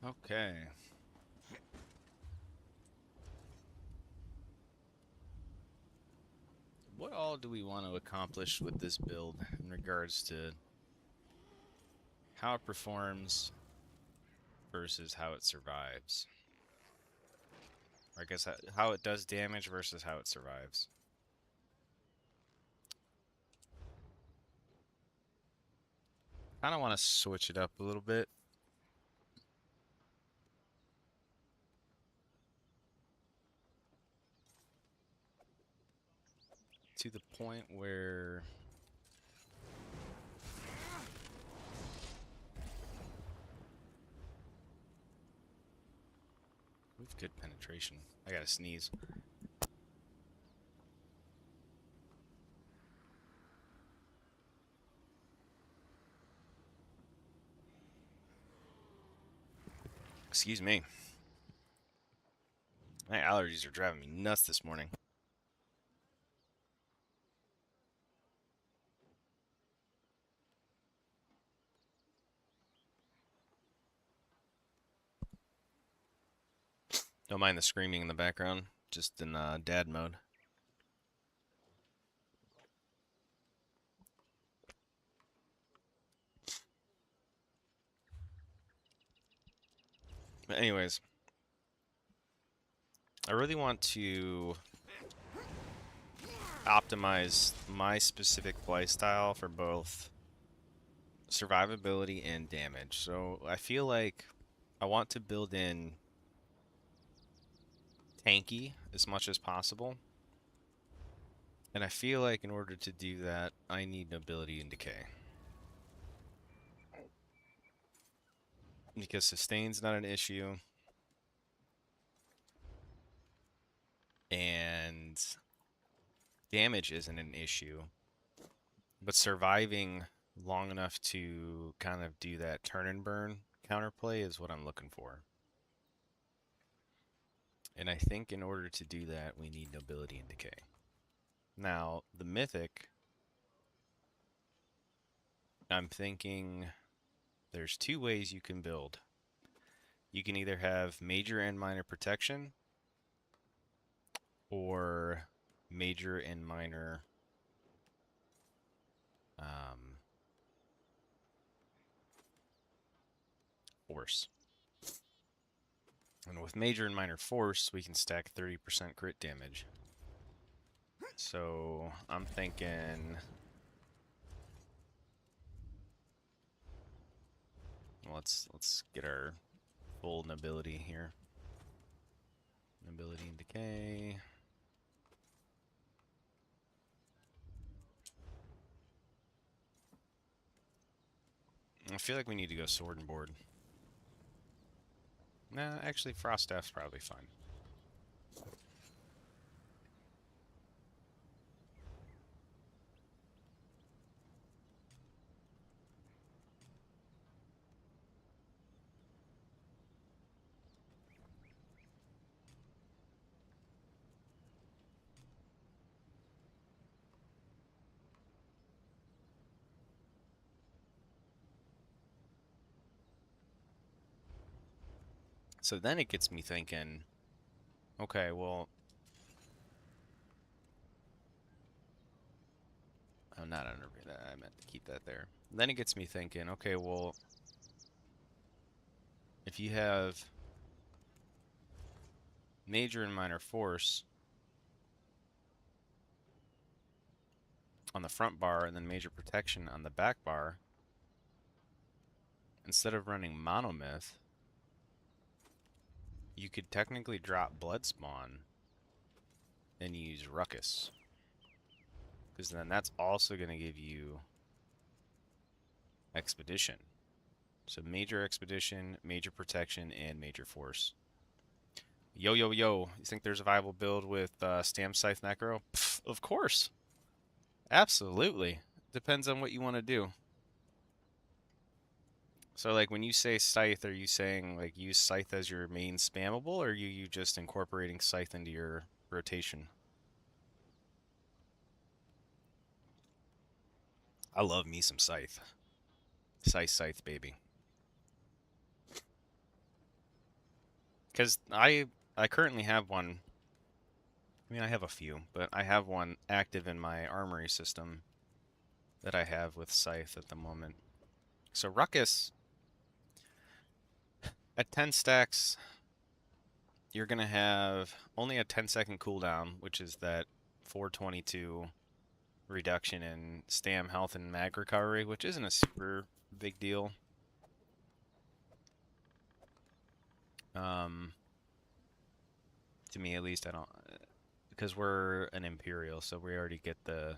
Okay. What all do we want to accomplish with this build in regards to how it performs versus how it survives? Or I guess how it does damage versus how it survives. Kind of want to switch it up a little bit. To the point where we have good penetration. I gotta sneeze. Excuse me. My allergies are driving me nuts this morning. Don't mind the screaming in the background, just in dad mode. But anyways, I really want to optimize my specific playstyle for both survivability and damage. So I feel like I want to build in tanky as much as possible. And I feel like in order to do that, I need nobility and decay. Because sustain's not an issue. And damage isn't an issue. But surviving long enough to kind of do that turn and burn counterplay is what I'm looking for. And I think in order to do that, we need nobility and decay. Now, the mythic, I'm thinking there's two ways you can build. You can either have major and minor protection or major and minor force. And with major and minor force, we can stack 30% crit damage. So I'm thinking, let's get our full nobility here. Nobility and decay. I feel like we need to go sword and board. Nah, actually Frost Staff's probably fine. So then it gets me thinking, okay, well, I'm not under that. I meant to keep that there. Then it gets me thinking, okay, well, if you have major and minor force on the front bar and then major protection on the back bar, instead of running monomyth, you could technically drop blood spawn and use ruckus. Because then that's also going to give you expedition. So major expedition, major protection, and major force. Yo, yo, yo. You think there's a viable build with Stam Scythe Necro? Pff, of course. Absolutely. Depends on what you want to do. So, like, when you say Scythe, are you saying, like, use Scythe as your main spammable, or are you just incorporating Scythe into your rotation? I love me some Scythe. Scythe, baby. Because I currently have one. I mean, I have a few, but I have one active in my armory system that I have with Scythe at the moment. So Ruckus, at 10 stacks, you're going to have only a 10-second cooldown, which is that 422 reduction in stam health and mag recovery, which isn't a super big deal. To me, at least, I don't, because we're an Imperial, so we already get the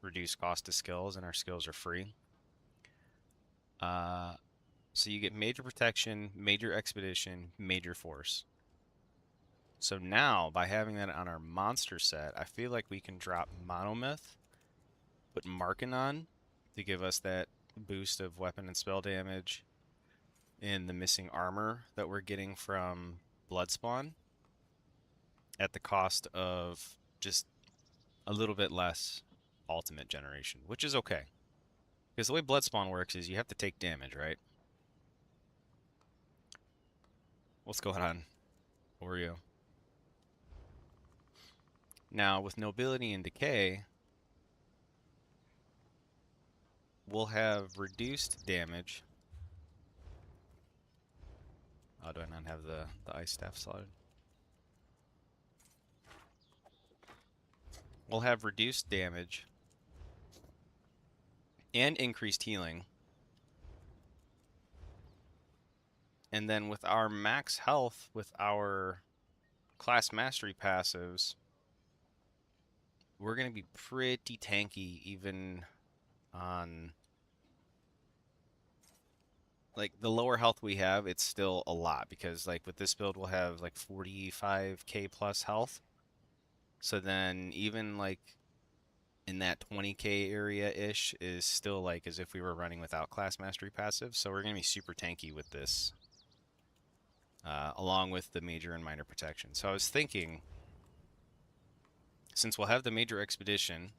reduced cost of skills, and our skills are free. So you get major protection, major expedition, major force. So now, by having that on our monster set, I feel like we can drop Monomyth, put Markin on to give us that boost of weapon and spell damage, and the missing armor that we're getting from Bloodspawn at the cost of just a little bit less ultimate generation, which is okay. Because the way Bloodspawn works is you have to take damage, right? What's going on, Oreo? Now, with Nobility and Decay, we'll have reduced damage. Oh, do I not have the Ice Staff slotted? We'll have reduced damage and increased healing. And then with our max health, with our class mastery passives, we're going to be pretty tanky even on, like, the lower health we have, it's still a lot because, like, with this build we'll have like 45k plus health. So then even like in that 20k area-ish is still like as if we were running without class mastery passive. So we're going to be super tanky with this, along with the major and minor protection. So I was thinking, since we'll have the major expedition,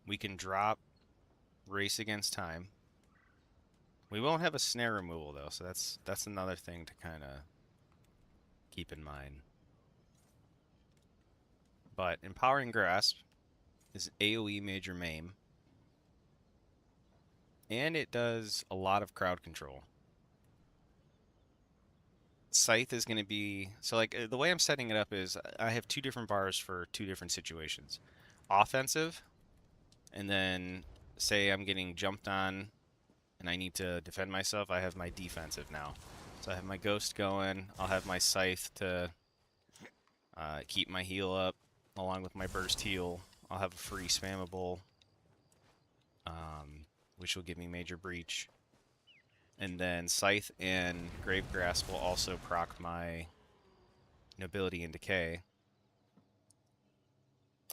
we can drop Race Against Time. We won't have a snare removal though, so that's another thing to kind of keep in mind. But Empowering Grasp is AoE major maim, and it does a lot of crowd control. Scythe is going to be, so like the way I'm setting it up is I have two different bars for two different situations. Offensive, and then say I'm getting jumped on and I need to defend myself, I have my defensive now. So I have my Ghost going, I'll have my Scythe to keep my heal up along with my burst heal. I'll have a free spammable, which will give me major breach. And then Scythe and Grave Grasp will also proc my Nobility and Decay.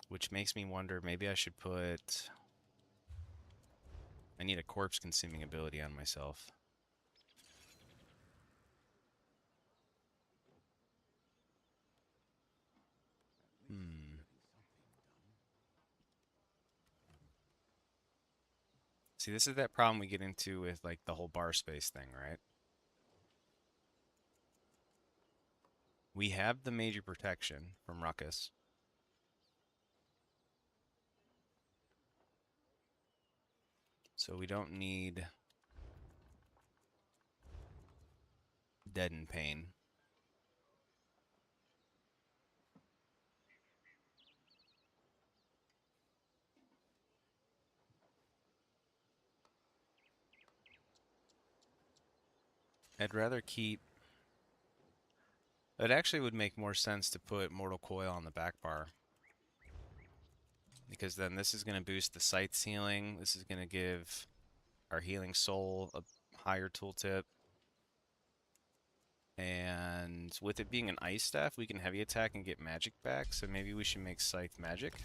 Which makes me wonder, maybe I should put... I need a corpse consuming ability on myself. See, this is that problem we get into with like the whole bar space thing, right? We have the major protection from Ruckus. So we don't need Deaden Pain. I'd rather keep... It actually would make more sense to put Mortal Coil on the back bar. Because then this is going to boost the Scythe's healing. This is going to give our Healing Soul a higher tooltip. And with it being an Ice Staff, we can heavy attack and get magic back. So maybe we should make Scythe magic.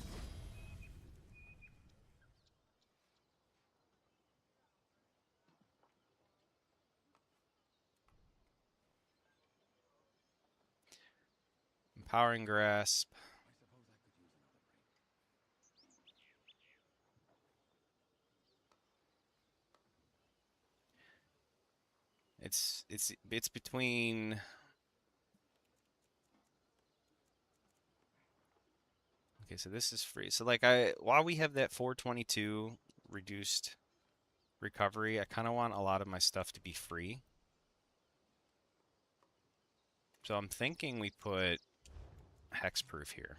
Empowering Grasp. It's between. Okay, so this is free. So like while we have that 422 reduced recovery, I kind of want a lot of my stuff to be free. So I'm thinking we put hexproof here.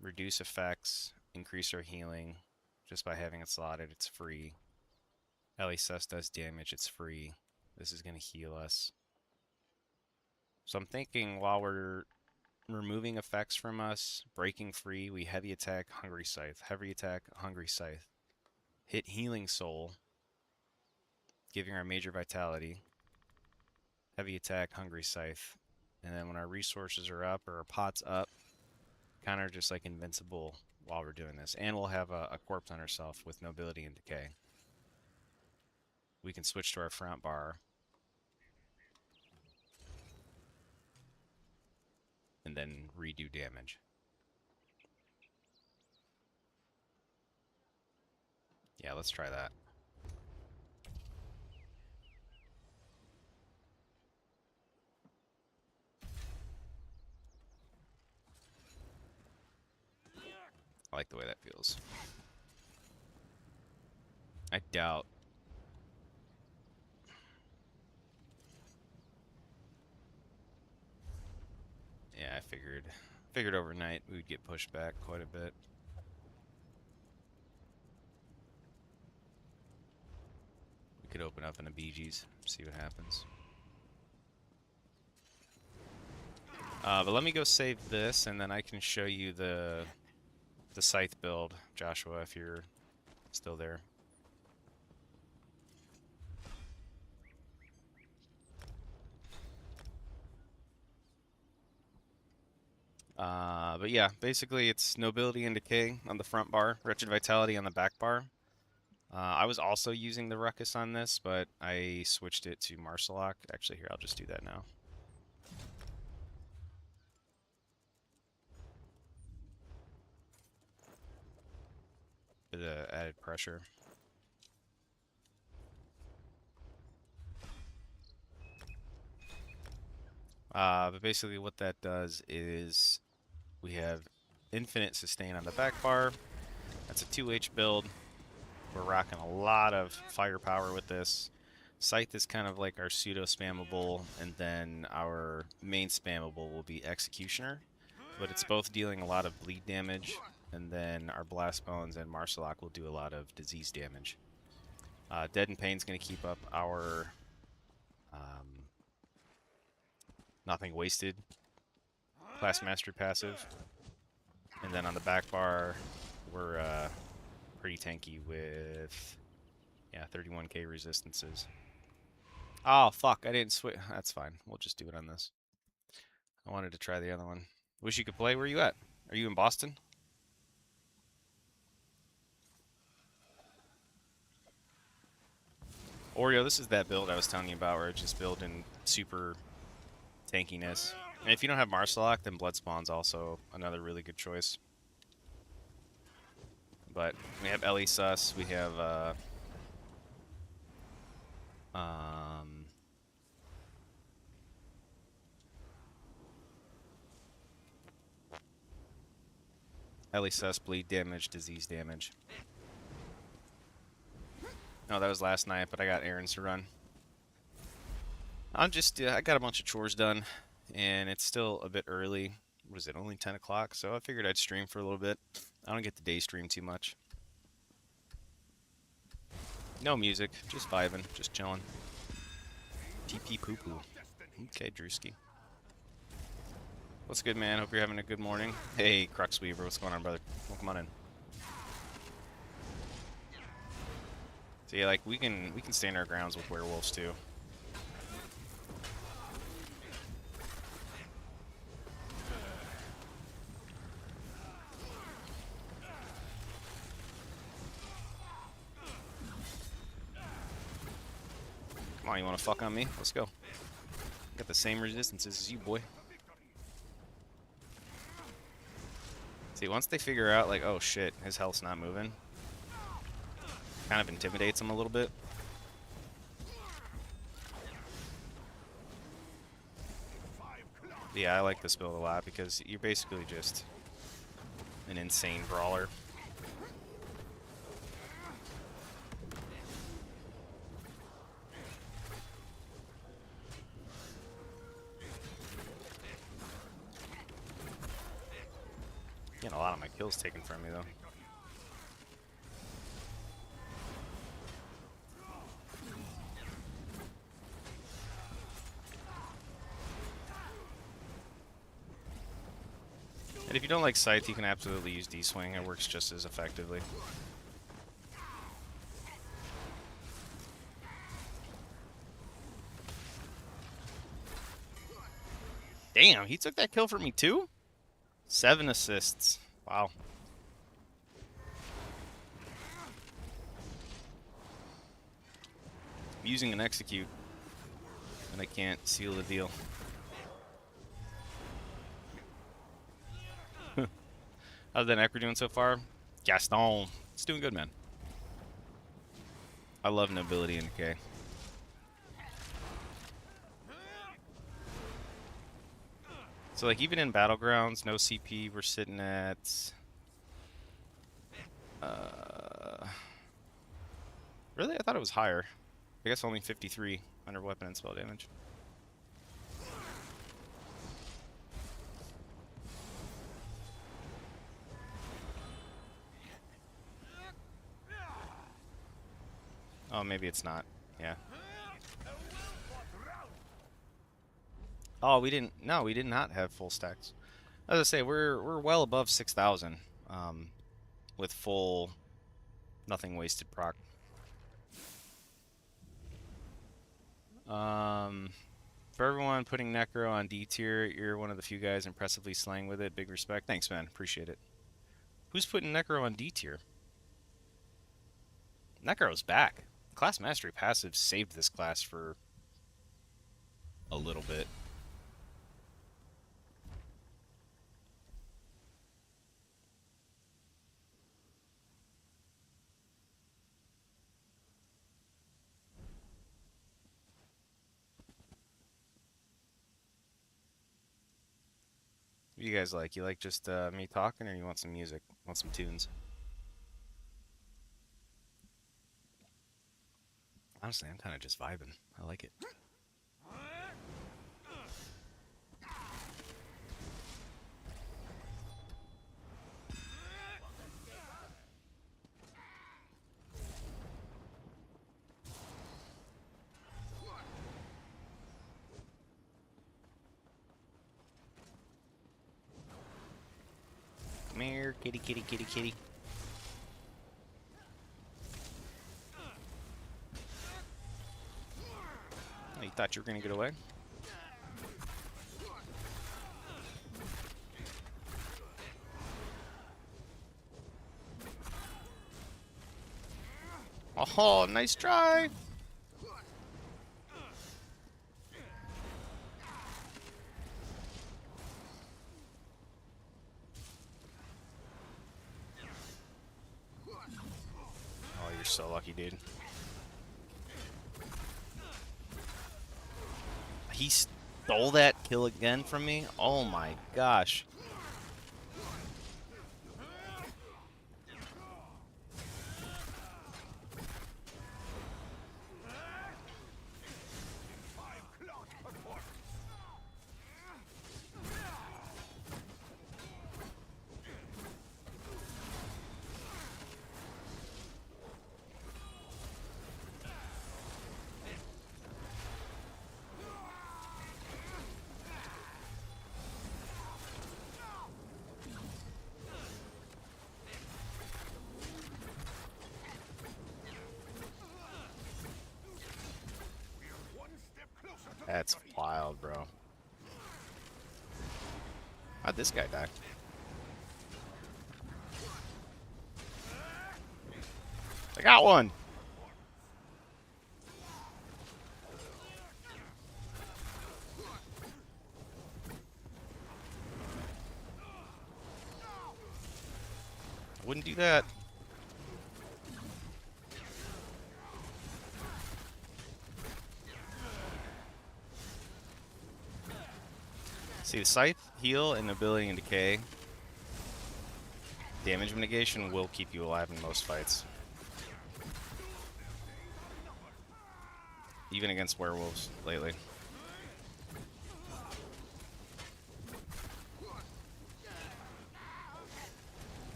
Reduce effects, increase our healing just by having it slotted. It's free. LSS does damage, it's free. This is going to heal us. So I'm thinking while we're removing effects from us, breaking free, we heavy attack, Hungry Scythe. Heavy attack, Hungry Scythe. Hit Healing Soul, giving our major vitality. Heavy attack, Hungry Scythe. And then when our resources are up or our pot's up, kind of just like invincible while we're doing this. And we'll have a corpse on ourselves with nobility and decay. We can switch to our front bar. And then redo damage. Yeah, let's try that. I like the way that feels. I doubt. Yeah, I figured overnight we would get pushed back quite a bit. We could open up in a BG's, see what happens. But let me go save this, and then I can show you the scythe build, Joshua, if you're still there. But yeah, basically it's nobility and decay on the front bar, wretched vitality on the back bar. I was also using the ruckus on this, but I switched it to Marsalok. Actually, here, I'll just do that now. Bit of added pressure. But basically what that does is we have infinite sustain on the back bar. That's a 2H build. We're rocking a lot of firepower with this. Scythe is kind of like our pseudo-spammable, and then our main spammable will be Executioner. But it's both dealing a lot of bleed damage, and then our Blast Bones and Marsalok will do a lot of disease damage. Dead and Pain's going to keep up our Nothing Wasted class mastery passive. And then on the back bar, we're pretty tanky with, yeah, 31k resistances. Oh, fuck, I didn't switch. That's fine. We'll just do it on this. I wanted to try the other one. Wish you could play. Where are you at? Are you in Boston? Oreo, this is that build I was telling you about where it's just building super tankiness. And if you don't have Marsalok, then Bloodspawn's also another really good choice. But we have Ellie Sus, we have Ellie Sus, bleed damage, disease damage. No, that was last night, but I got errands to run. I'm just, I got a bunch of chores done, and it's still a bit early. What is it, only 10 o'clock? So I figured I'd stream for a little bit. I don't get the day stream too much. No music, just vibing, just chilling. TP poo poo. Okay, Drewski. What's good, man? Hope you're having a good morning. Hey, Crux Weaver, what's going on, brother? Well, come on in. So yeah, like we can stand our grounds with werewolves too. Come on, you want to fuck on me? Let's go. Got the same resistances as you, boy. See, once they figure out, like, oh shit, his health's not moving, kind of intimidates them a little bit. Yeah, I like this build a lot because you're basically just an insane brawler. Getting a lot of my kills taken from me, though. And if you don't like Scythe, you can absolutely use D-Swing. It works just as effectively. Damn, he took that kill from me too? 7 assists. Wow. I'm using an execute, and I can't seal the deal. How's that Necro doing so far? Gaston. It's doing good, man. I love nobility and decay. So, like, even in Battlegrounds, no CP, we're sitting at... Really? I thought it was higher. I guess only 53 under weapon and spell damage. Oh, maybe it's not. Yeah. Oh, we didn't. No, we did not have full stacks. As I say, we're well above 6,000 with full nothing wasted proc. For everyone putting Necro on D tier, you're one of the few guys impressively slaying with it. Big respect. Thanks, man. Appreciate it. Who's putting Necro on D tier? Necro's back. Class Mastery passive saved this class for a little bit. What do you guys like? You like just me talking, or you want some music? Want some tunes? Honestly, I'm kind of just vibing. I like it. Come here, kitty, kitty, kitty, kitty. Oh, you thought you were gonna get away? Oh, nice try! Oh, you're so lucky, dude. He stole that kill again from me? Oh my gosh. That's wild, bro. How'd this guy die? I got one! I wouldn't do that. See, the Scythe, heal, and ability and decay. Damage mitigation will keep you alive in most fights. Even against werewolves lately.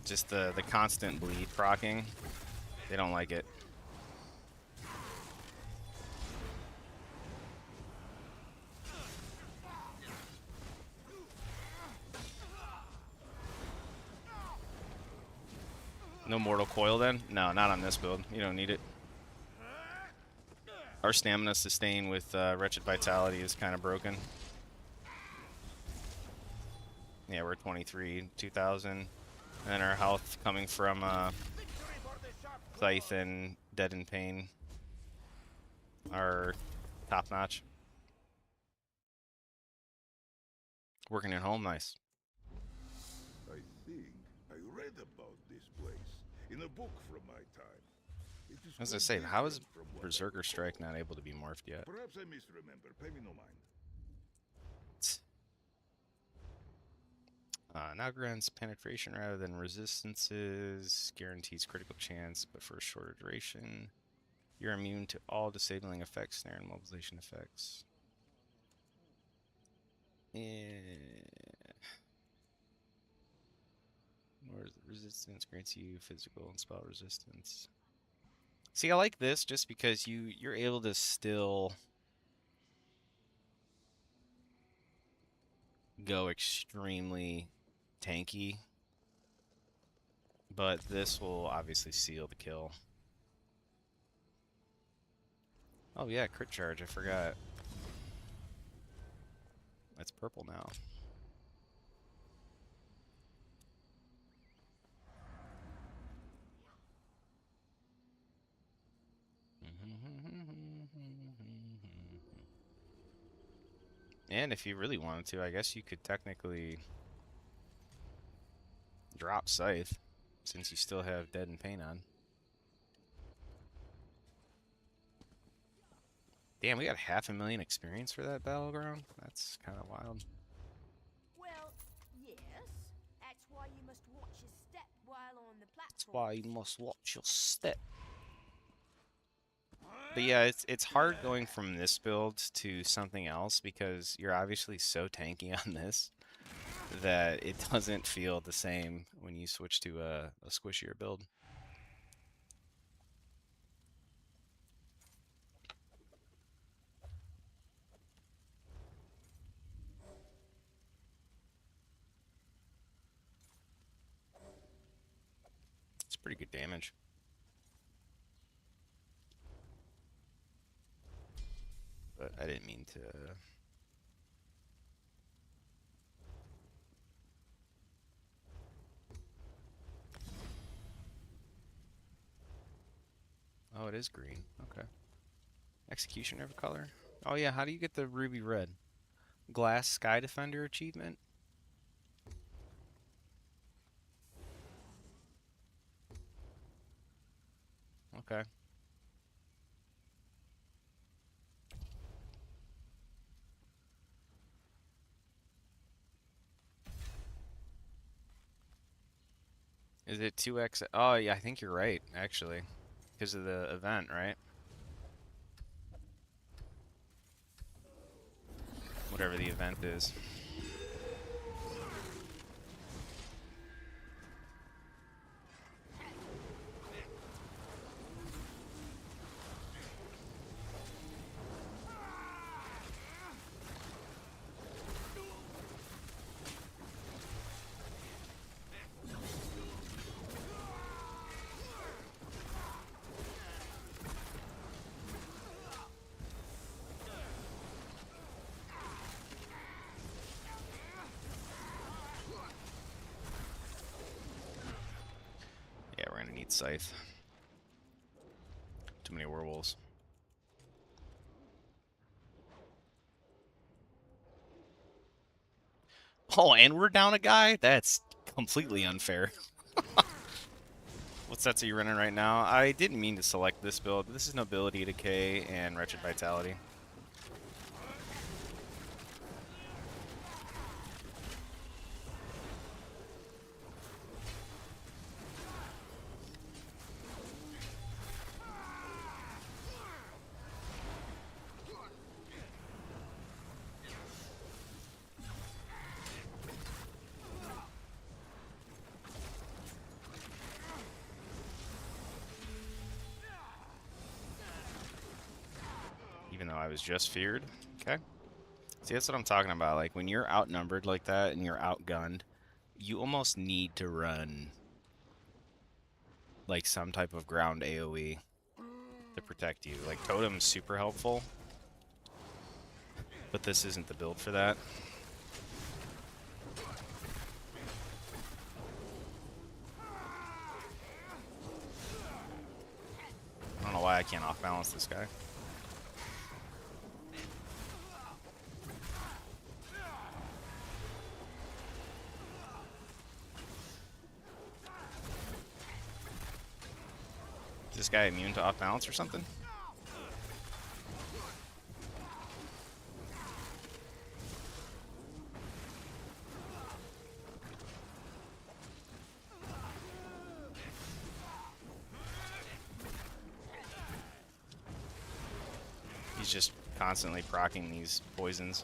Just the constant bleed proccing. They don't like it. No Mortal Coil then? No, not on this build. You don't need it. Our stamina sustain with Wretched Vitality is kind of broken. Yeah, we're 23, 2,000. And then our health coming from Scythe and Dead in Pain are top notch. Working at home, nice. I think I read about this place in a book from my time. It is As I quite say, how is different from what I Berserker recall. Strike not able to be morphed yet? Perhaps I misremember. Pay me no mind. Now grants penetration rather than resistances, guarantees critical chance, but for a shorter duration. You're immune to all disabling effects, snare, and mobilization effects. Resistance grants you physical and spell resistance. See, I like this just because you're able to still go extremely tanky, but this will obviously seal the kill. Oh yeah, crit charge, I forgot. It's purple now. And if you really wanted to, I guess you could technically drop Scythe, since you still have Dead in Pain on. Damn, we got 500,000 experience for that battleground? That's kind of wild. Well, yes. That's why you must watch your step while on the platform. That's why you must watch your step. But yeah, it's hard going from this build to something else because you're obviously so tanky on this that it doesn't feel the same when you switch to a squishier build. It's pretty good damage. But I didn't mean to... Oh, it is green. Okay. Executioner of color. Oh yeah, how do you get the ruby red? Glass Sky Defender achievement? Okay. Is it 2x? Oh yeah, I think you're right, actually. Because of the event, right? Whatever the event is. Yeah, we're gonna need Scythe. Too many werewolves. Oh, and we're down a guy? That's completely unfair. What sets are you running right now? I didn't mean to select this build. This is Nobility Decay and Wretched Vitality. I was just feared. Okay. See, that's what I'm talking about. Like, when you're outnumbered like that and you're outgunned, you almost need to run, like, some type of ground AoE to protect you. Like, Totem's super helpful, but this isn't the build for that. I don't know why I can't off-balance this guy. Is this guy immune to off-balance or something? He's just constantly proccing these poisons.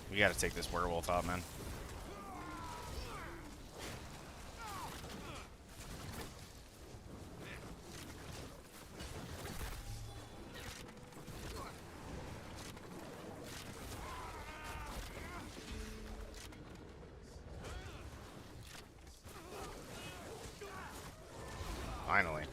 We gotta take this werewolf out, man. Finally.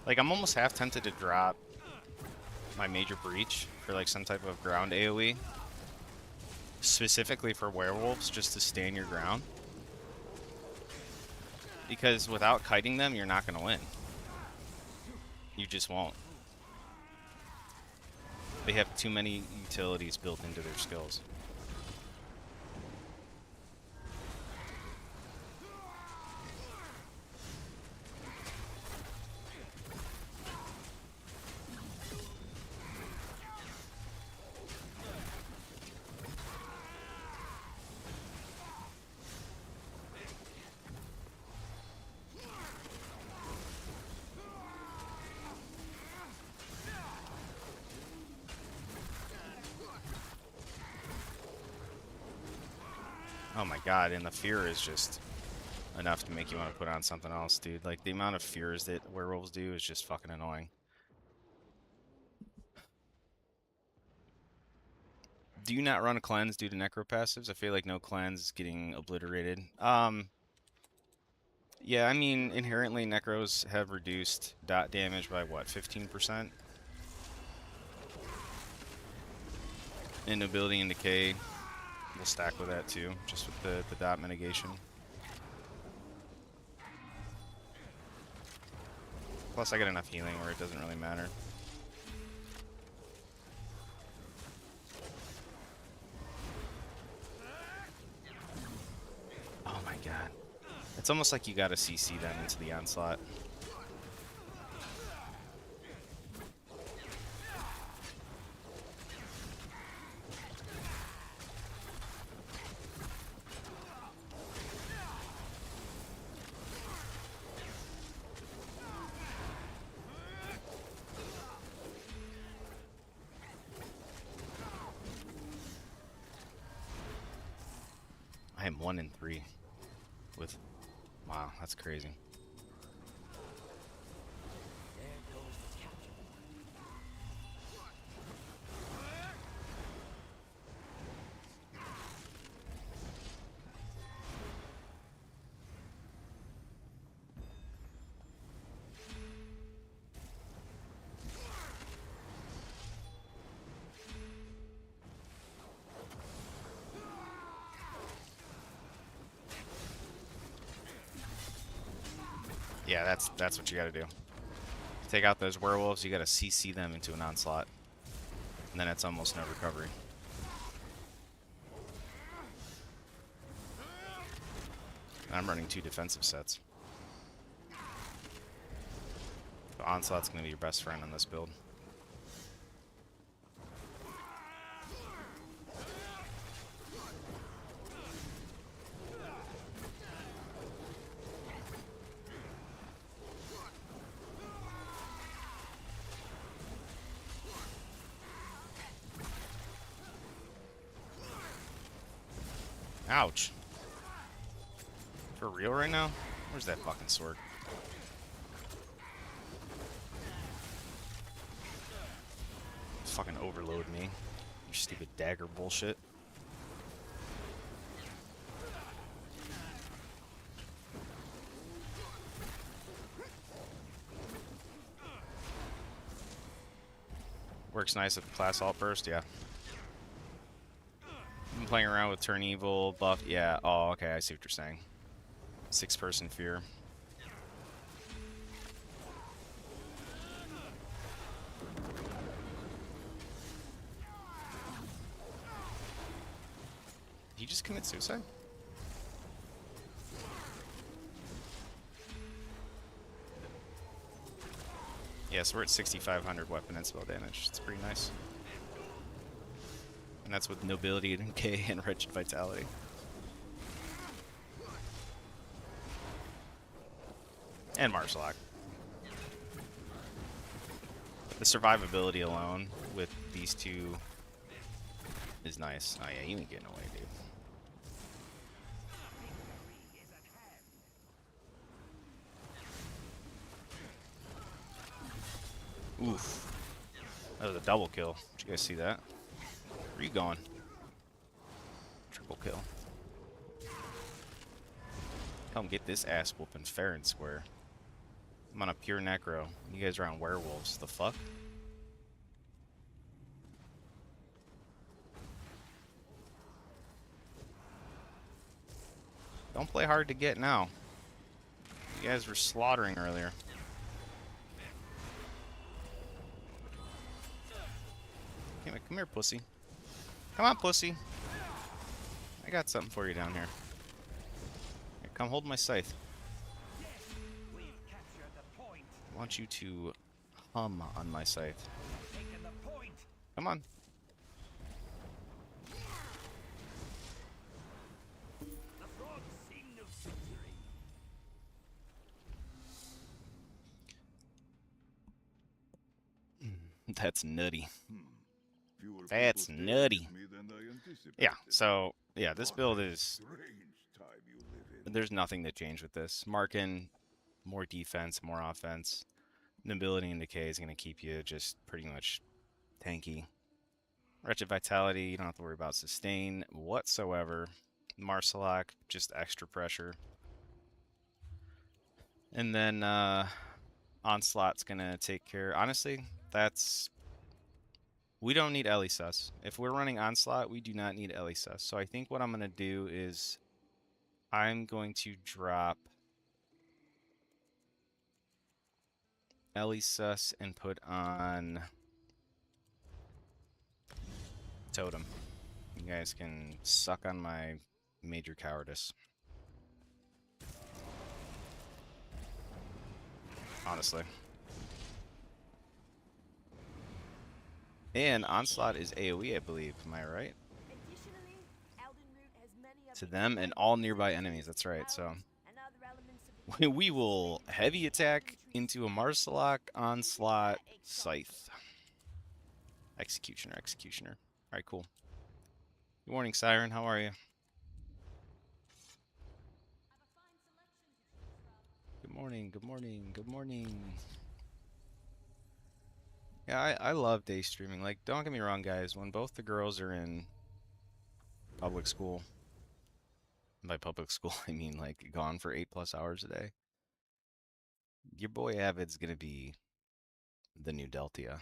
Like, I'm almost half tempted to drop my Major Breach for, like, some type of ground AoE. Specifically for werewolves, just to stand your ground. Because without kiting them, you're not going to win. You just won't. They have too many utilities built into their skills. Oh my god, and the fear is just enough to make you want to put on something else, dude. Like, the amount of fears that werewolves do is just fucking annoying. Do you not run a cleanse due to necro passives? I feel like no cleanse is getting obliterated. Yeah, I mean, inherently necros have reduced dot damage by what, 15%? And ability and decay will stack with that too, just with the dot mitigation. Plus I get enough healing where it doesn't really matter. Oh my god. It's almost like you gotta CC them into the onslaught. I am 1 in 3 with... Wow, that's crazy. Yeah, that's what you gotta do. Take out those werewolves, you gotta CC them into an onslaught. And then it's almost no recovery. I'm running 2 defensive sets. The onslaught's gonna be your best friend on this build. Ouch. For real right now? Where's that fucking sword? Fucking overload me. You stupid dagger bullshit. Works nice with class alt burst, yeah. I'm playing around with turn evil, buff, yeah. Oh, okay, I see what you're saying. 6-person fear. Did he just commit suicide? Yeah, so we're at 6,500 weapon and spell damage. It's pretty nice. And that's with nobility and K and wretched vitality. And Marsalak. The survivability alone with these two is nice. Oh yeah, you ain't getting away, dude. Oof. That was a double kill. Did you guys see that? Where are you going? Triple kill. Come get this ass whooping fair and square. I'm on a pure necro. You guys are on werewolves. The fuck? Don't play hard to get now. You guys were slaughtering earlier. Come here, pussy. Come on, pussy. I got something for you down here. Here, come hold my scythe. I want you to hum on my scythe. Come on. That's nutty. That's nutty. Yeah, so, yeah, this build is... There's nothing to change with this. Markin, more defense, more offense. Nobility and Decay is going to keep you just pretty much tanky. Wretched Vitality, you don't have to worry about sustain whatsoever. Marsalak, just extra pressure. And then Onslaught's going to take care... Honestly, that's... We don't need Elisus. If we're running Onslaught, we do not need Elisus. So I think what I'm going to do is I'm going to drop Elisus and put on Totem. You guys can suck on my major cowardice. Honestly. And Onslaught is AoE, I believe. Am I right? To them and all nearby enemies. That's right. So we will heavy attack into a Marsalak, Onslaught, Scythe. Executioner, Executioner. Alright, cool. Good morning, Siren. How are you? Good morning, good morning, good morning. Yeah, I love day streaming. Like, don't get me wrong, guys. When both the girls are in public school, by public school, I mean, like, gone for 8+ hours a day, your boy Avid's gonna be the new Deltia.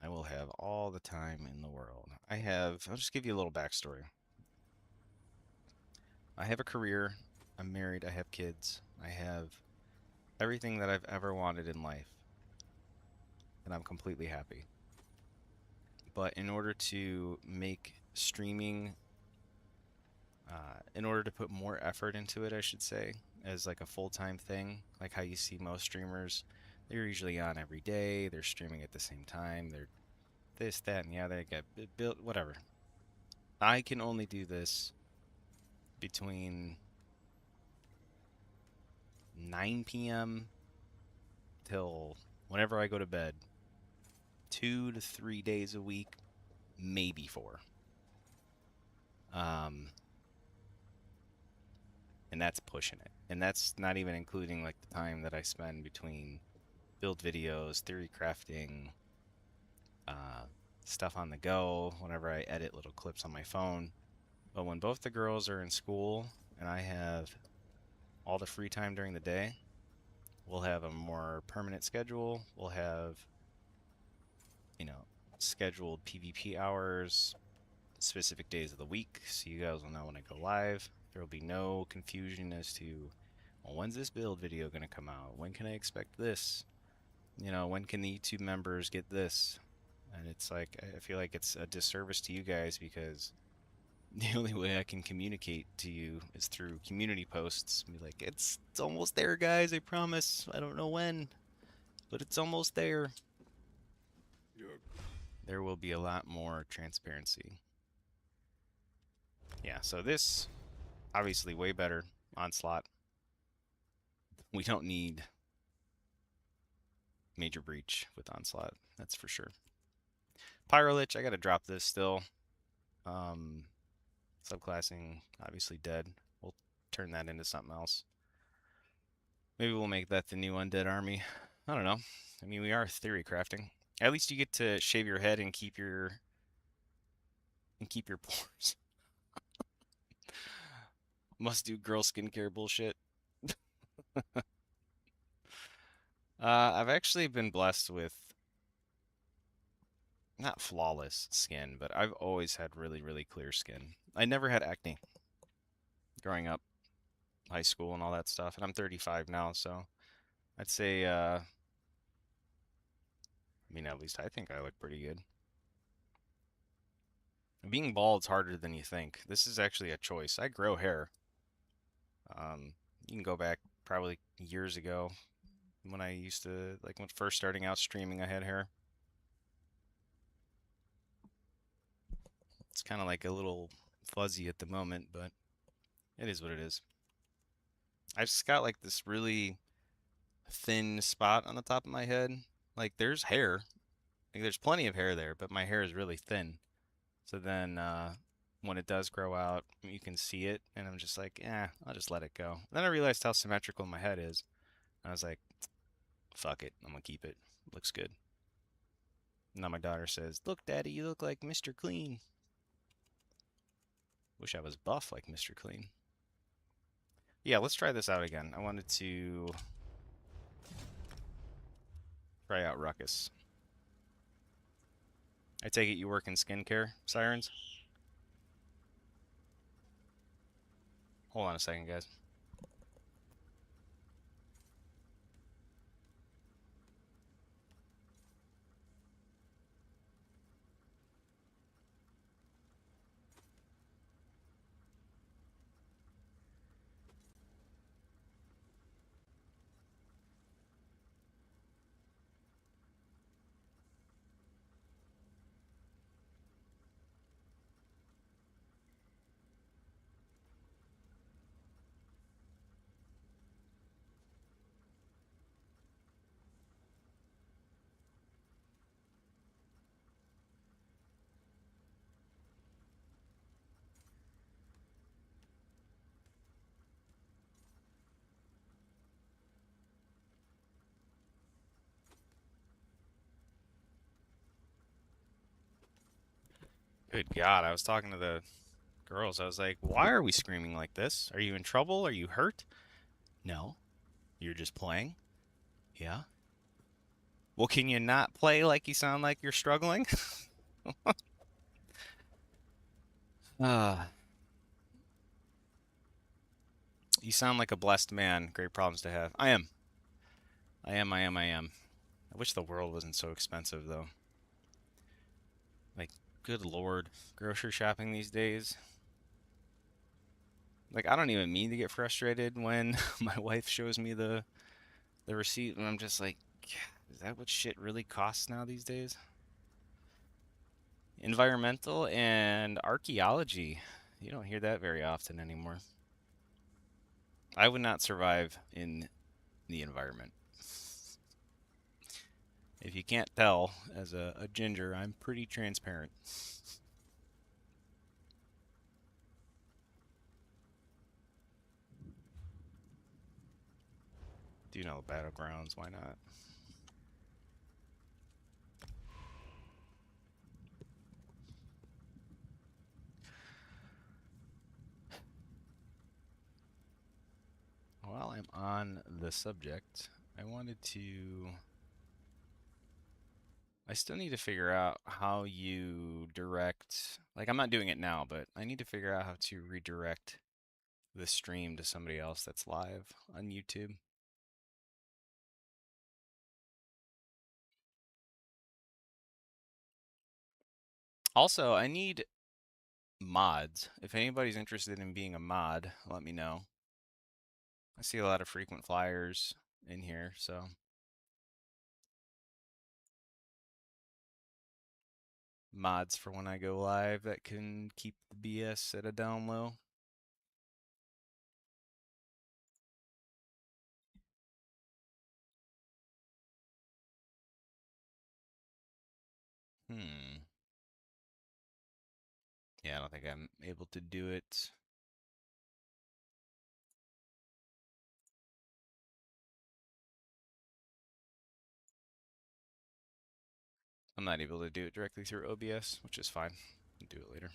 I will have all the time in the world. I'll just give you a little backstory. I have a career I'm married, I have kids, I have everything that I've ever wanted in life, and I'm completely happy. But in order to make streaming, in order to put more effort into it, I should say, as like a full-time thing, like how you see most streamers, they're usually on every day, they're streaming at the same time, they're this, that, and the other, get built, whatever. I can only do this between 9 p.m. till whenever I go to bed, 2 to 3 days a week, maybe 4. Um, and that's pushing it. And that's not even including like the time that I spend between build videos, theory crafting, uh, stuff on the go, whenever I edit little clips on my phone. But when both the girls are in school and I have all the free time during the day, we'll have a more permanent schedule. We'll have, you know, scheduled PvP hours, specific days of the week, so you guys will know when I go live. There will be no confusion as to, well, when's this build video going to come out? When can I expect this? You know, when can the YouTube members get this? And it's like, I feel like it's a disservice to you guys because the only way I can communicate to you is through community posts. Be like, it's almost there, guys, I promise. I don't know when, but it's almost there. There will be a lot more transparency. Yeah, so this, obviously way better onslaught. We don't need major breach with onslaught, that's for sure. Pyrolich, I gotta drop this still. Subclassing, obviously dead. We'll turn that into something else. Maybe we'll make that the new undead army. I don't know. I mean, we are theory crafting. At least you get to shave your head and keep your pores. Must do girl skincare bullshit. I've actually been blessed with not flawless skin, but I've always had really, really clear skin. I never had acne growing up, high school and all that stuff, and I'm 35 now, so I'd say, I mean, at least I think I look pretty good. Being bald's harder than you think. This is actually a choice. I grow hair. You can go back probably years ago when I used to, like when first starting out streaming, I had hair. It's kind of like a little fuzzy at the moment, but it is what it is. I've just got like this really thin spot on the top of my head. Like there's hair. Like there's plenty of hair there, but my hair is really thin. So then when it does grow out, you can see it, and I'm just like, I'll just let it go. And then I realized how symmetrical my head is. And I was like, fuck it, I'm gonna keep it. Looks good. Now my daughter says, look, Daddy, you look like Mr. Clean. Wish I was buff like Mr. Clean. Yeah, let's try this out again. I wanted to try out Ruckus. I take it you work in skincare, Sirens? Hold on a second, guys. Good God, I was talking to the girls. I was like, why are we screaming like this? Are you in trouble? Are you hurt? No. You're just playing? Yeah. Well, can you not play like you sound like you're struggling? You sound like a blessed man. Great problems to have. I am. I am. I wish the world wasn't so expensive, though. Like, good lord. Grocery shopping these days. Like, I don't even mean to get frustrated when my wife shows me the receipt, and I'm just like, is that what shit really costs now these days? Environmental and archaeology. You don't hear that very often anymore. I would not survive in the environment. If you can't tell, as a ginger, I'm pretty transparent. Do you know battlegrounds? Why not? While I'm on the subject, I wanted to... I still need to figure out how you direct... Like, I'm not doing it now, but I need to figure out how to redirect the stream to somebody else that's live on YouTube. Also, I need mods. If anybody's interested in being a mod, let me know. I see a lot of frequent flyers in here, so... Mods for when I go live that can keep the BS at a down low. Yeah, I don't think I'm able to do it. I'm not able to do it directly through OBS, which is fine. I'll do it later.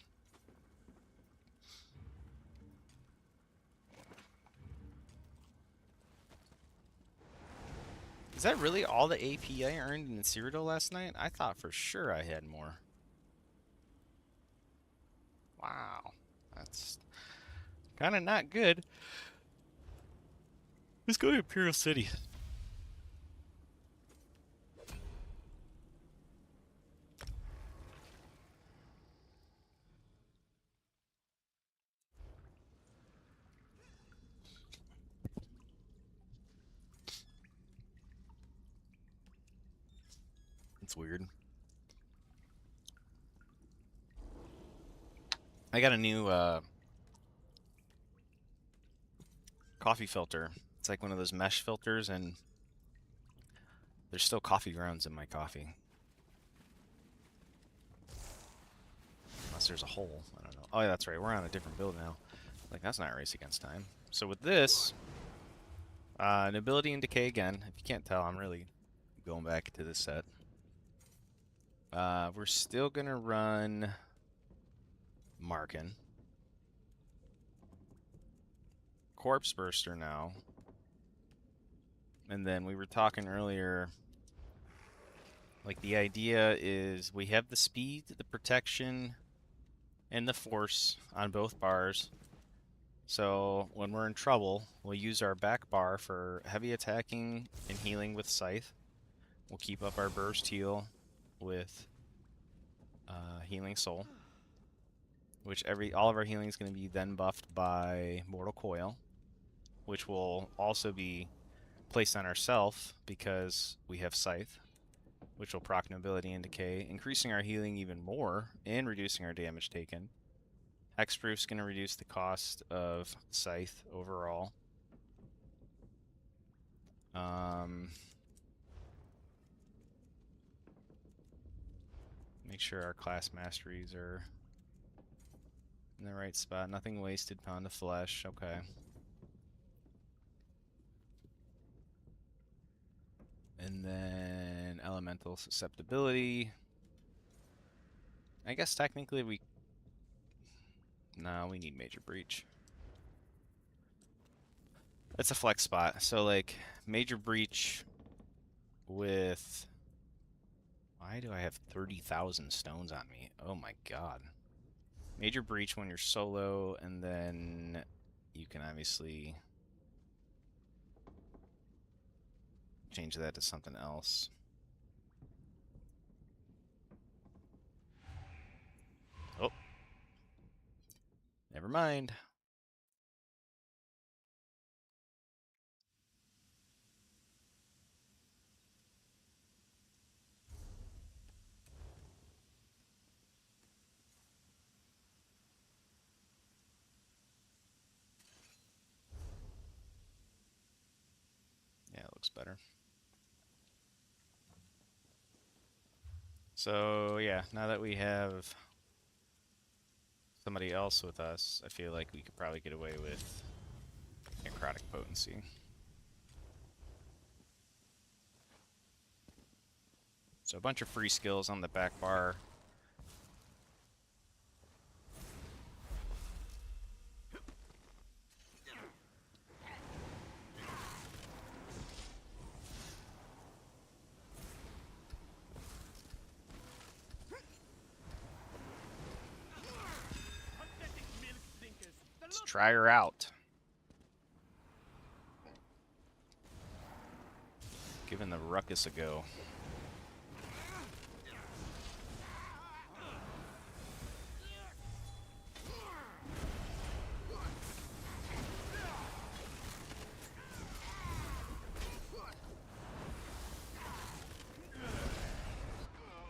Is that really all the AP I earned in Cyrodiil last night? I thought for sure I had more. Wow. That's kind of not good. Let's go to Imperial City. It's weird. I got a new coffee filter. It's like one of those mesh filters, and there's still coffee grounds in my coffee. Unless there's a hole. I don't know. Oh, yeah, that's right. We're on a different build now. Like, that's not Race Against Time. So with this, Nobility and Decay again. If you can't tell, I'm really going back to this set. We're still going to run Markin. Corpse Burster now. And then we were talking earlier, like the idea is we have the speed, the protection, and the force on both bars. So when we're in trouble, we'll use our back bar for heavy attacking and healing with Scythe. We'll keep up our burst heal with Healing Soul, which all of our healing is going to be then buffed by Mortal Coil, which will also be placed on ourself because we have Scythe, which will proc Nobility and Decay, increasing our healing even more and reducing our damage taken. Hexproof's going to reduce the cost of Scythe overall. Make sure our class masteries are in the right spot. Nothing wasted, Pound of Flesh. Okay. And then Elemental Susceptibility. I guess technically we... No, we need Major Breach. That's a flex spot. So, like, Major Breach with... Why do I have 30,000 stones on me? Oh my god. Major Breach when you're solo, and then you can obviously change that to something else. Oh. Never mind. Yeah, it looks better. So, yeah, now that we have somebody else with us, I feel like we could probably get away with necrotic potency. So a bunch of free skills on the back bar. Let's try her out. Giving the ruckus a go.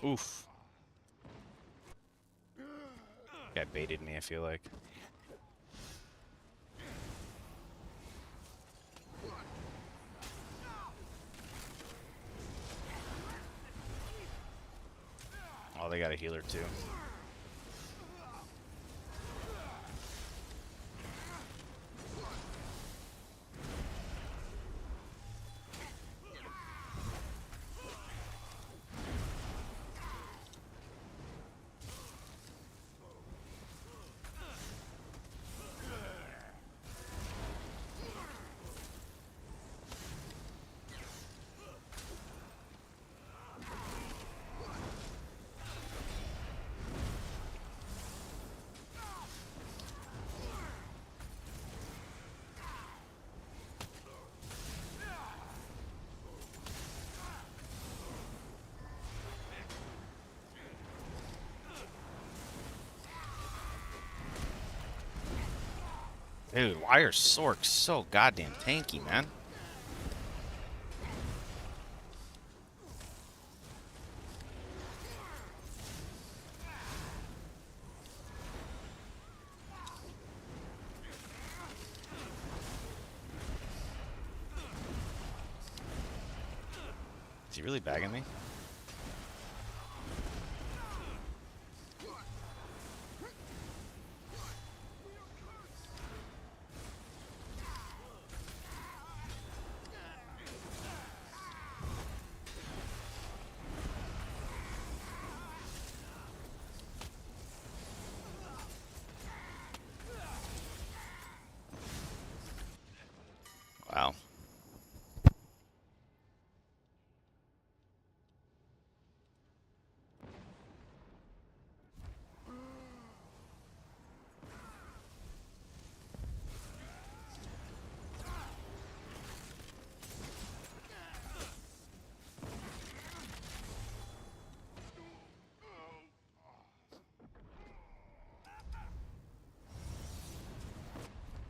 Oof. Guy baited me, I feel like. Oh, they got a healer too. Dude, why are Sorks so goddamn tanky, man? Is he really bagging me? Wow.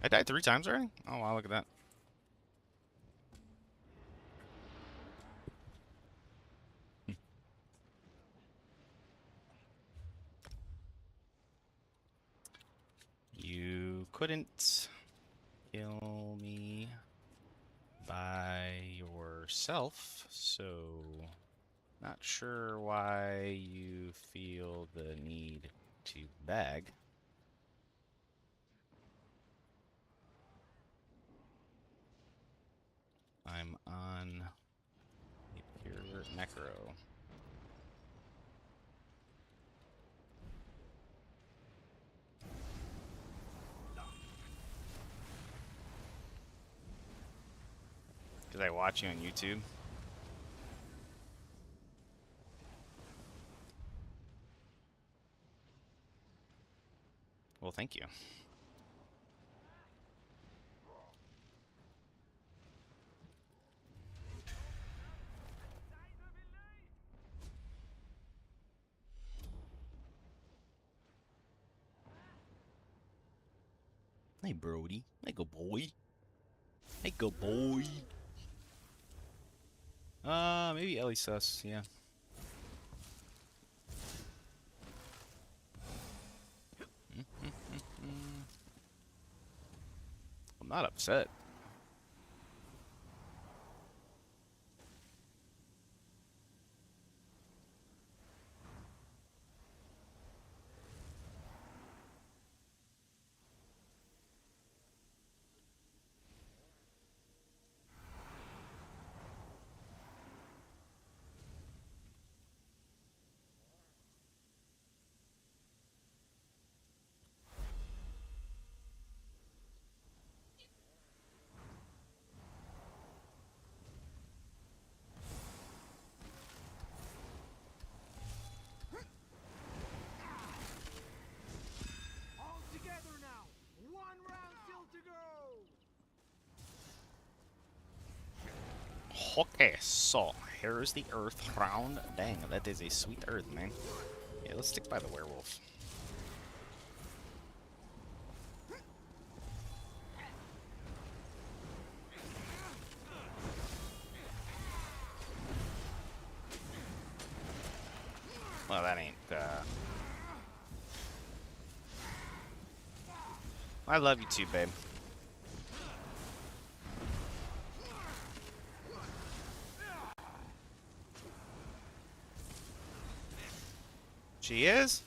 I died 3 times already? Oh wow, look at that. You couldn't kill me by yourself, so not sure why you feel the need to bag. I'm on a pure necro. Did I watch you on YouTube? Well, thank you. Hey, Brody. Hey, good boy. Hey, good boy. Maybe Ellie sus, yeah. I'm not upset. All together now. One round still to go. Okay, so here's the Earth round. Dang, that is a sweet Earth, man. Yeah, let's stick by the werewolf. Well, that ain't, I love you too, babe. She is?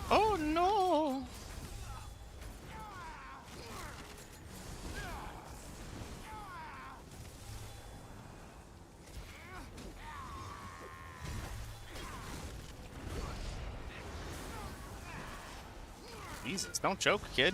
Oh, no! Jesus, don't choke, kid.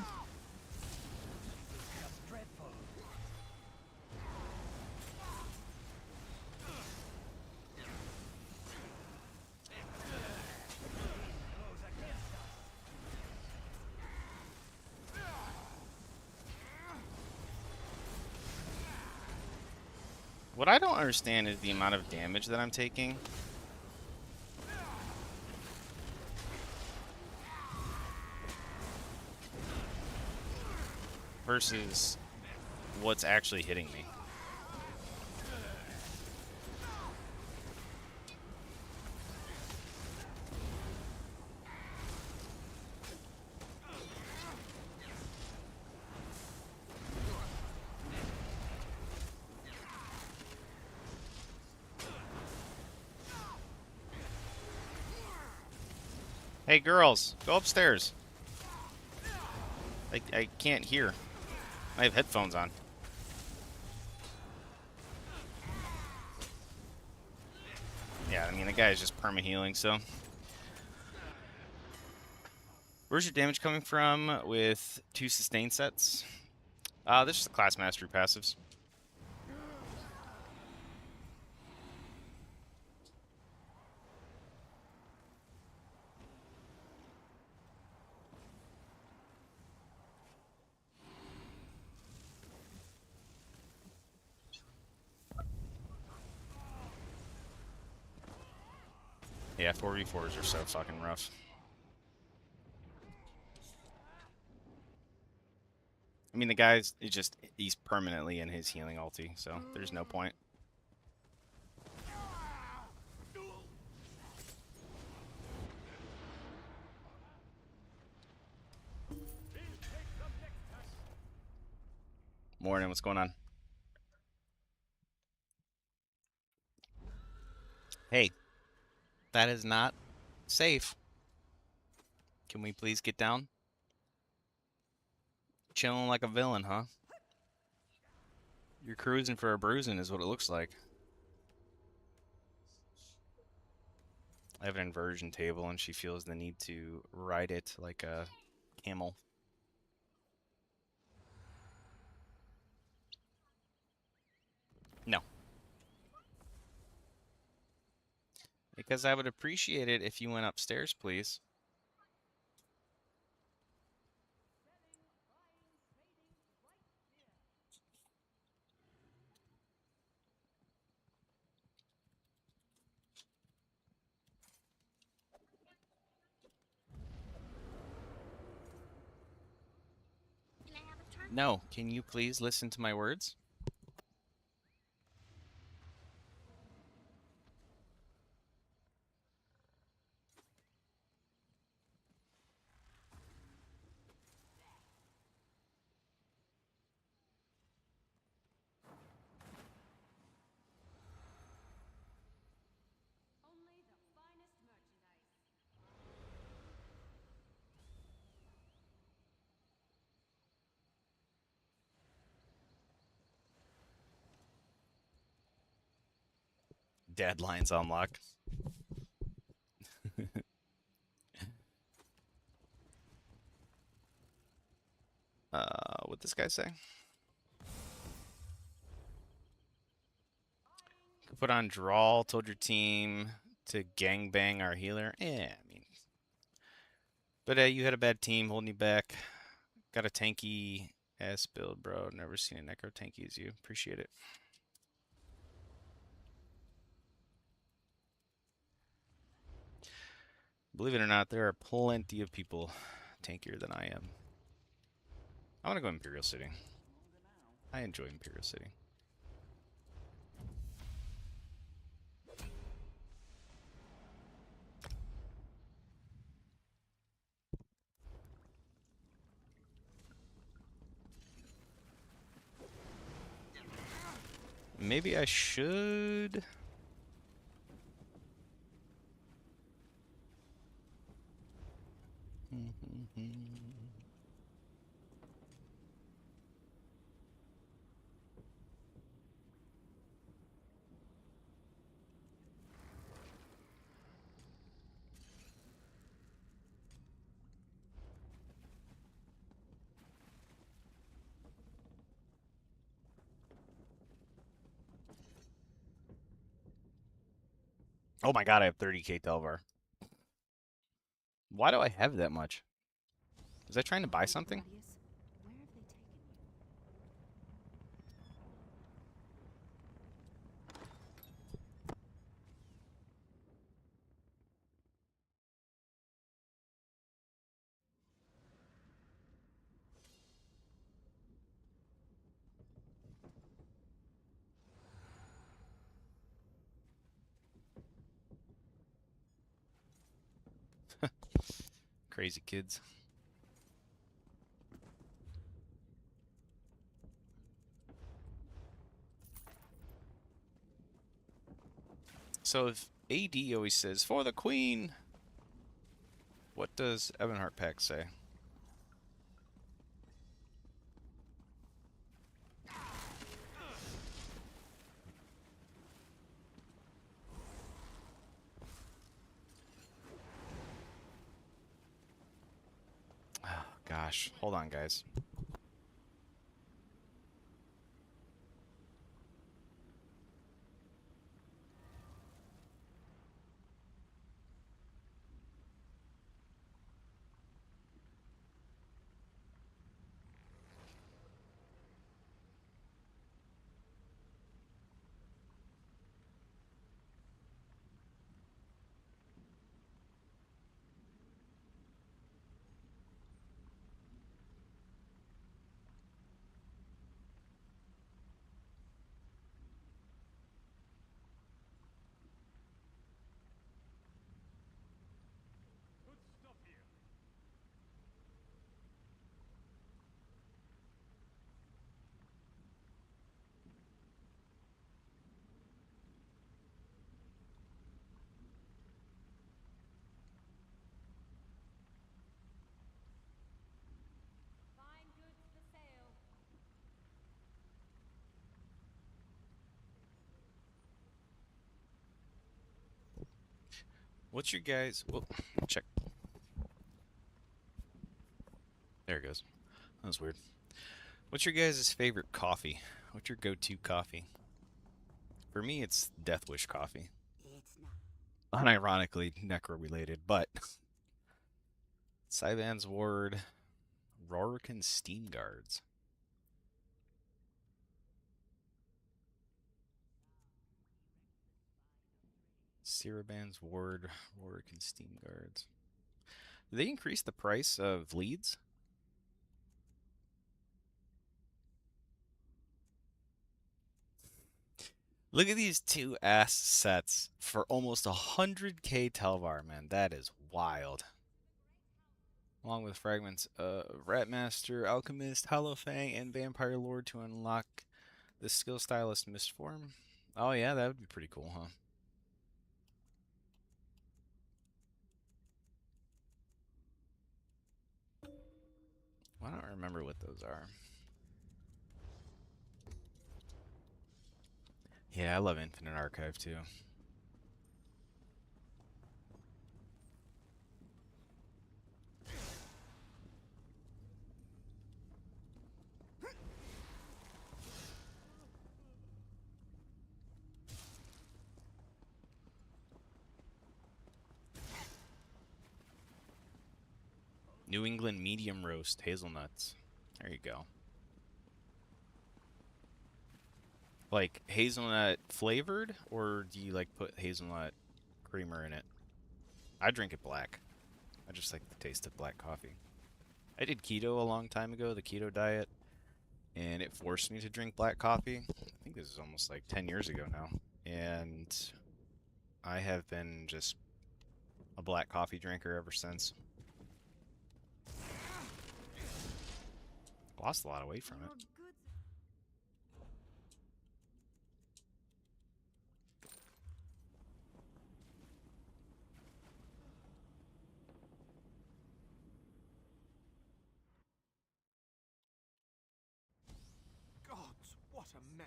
What I don't understand is the amount of damage that I'm taking. Versus what's actually hitting me. Hey girls, go upstairs. I can't hear. I have headphones on. Yeah, I mean the guy is just perma healing, so. Where's your damage coming from with 2 sustain sets? This is the class mastery passives. Yeah, 4v4s are so fucking rough. I mean, the guy's he's permanently in his healing ulti, so there's no point. Morning, what's going on? Hey, that is not safe. Can we please get down? Chilling like a villain, huh? You're cruising for a bruising is what it looks like. I have an inversion table and she feels the need to ride it like a camel. No. Because I would appreciate it if you went upstairs, please. No, can you please listen to my words? Only the finest merchandise. Deadlines unlocked. What this guy say? Put on drawl. Told your team to gangbang our healer. Yeah, I mean, but you had a bad team holding you back. Got a tanky ass build, bro. Never seen a necro tanky as you. Appreciate it. Believe it or not, there are plenty of people tankier than I am. I want to go Imperial City. I enjoy Imperial City. Maybe I should. Oh my god, I have 30k Delvar. Why do I have that much? Was I trying to buy something? Claudius, where have they taken you? Crazy kids. So if AD always says, for the queen, what does Evanhart Pack say? Oh, gosh, hold on, guys. Good stuff here. Fine goods for sale. What's your guys... Well, check. There it goes. That was weird. What's your guys' favorite coffee? What's your go-to coffee? For me, it's Death Wish coffee. It's not. Unironically, necro-related, but... Cyvan's Ward, Rorican Steam Guards. Siraban's Ward, Rorican Steam Guards. Did they increase the price of leads? Look at these two ass sets for almost 100k Telvar, man. That is wild. Along with fragments of Ratmaster, Alchemist, Hallowfang, and Vampire Lord to unlock the Skill Stylist Mistform. Oh yeah, that would be pretty cool, huh? I don't remember what those are. Yeah, I love Infinite Archive too. New England medium roast hazelnuts. There you go. Like hazelnut flavored, or do you like put hazelnut creamer in it? I drink it black. I just like the taste of black coffee. I did keto a long time ago, the keto diet, and it forced me to drink black coffee. I think this is almost like 10 years ago now. And I have been just a black coffee drinker ever since. Lost a lot of weight from it. Gods, what a mess.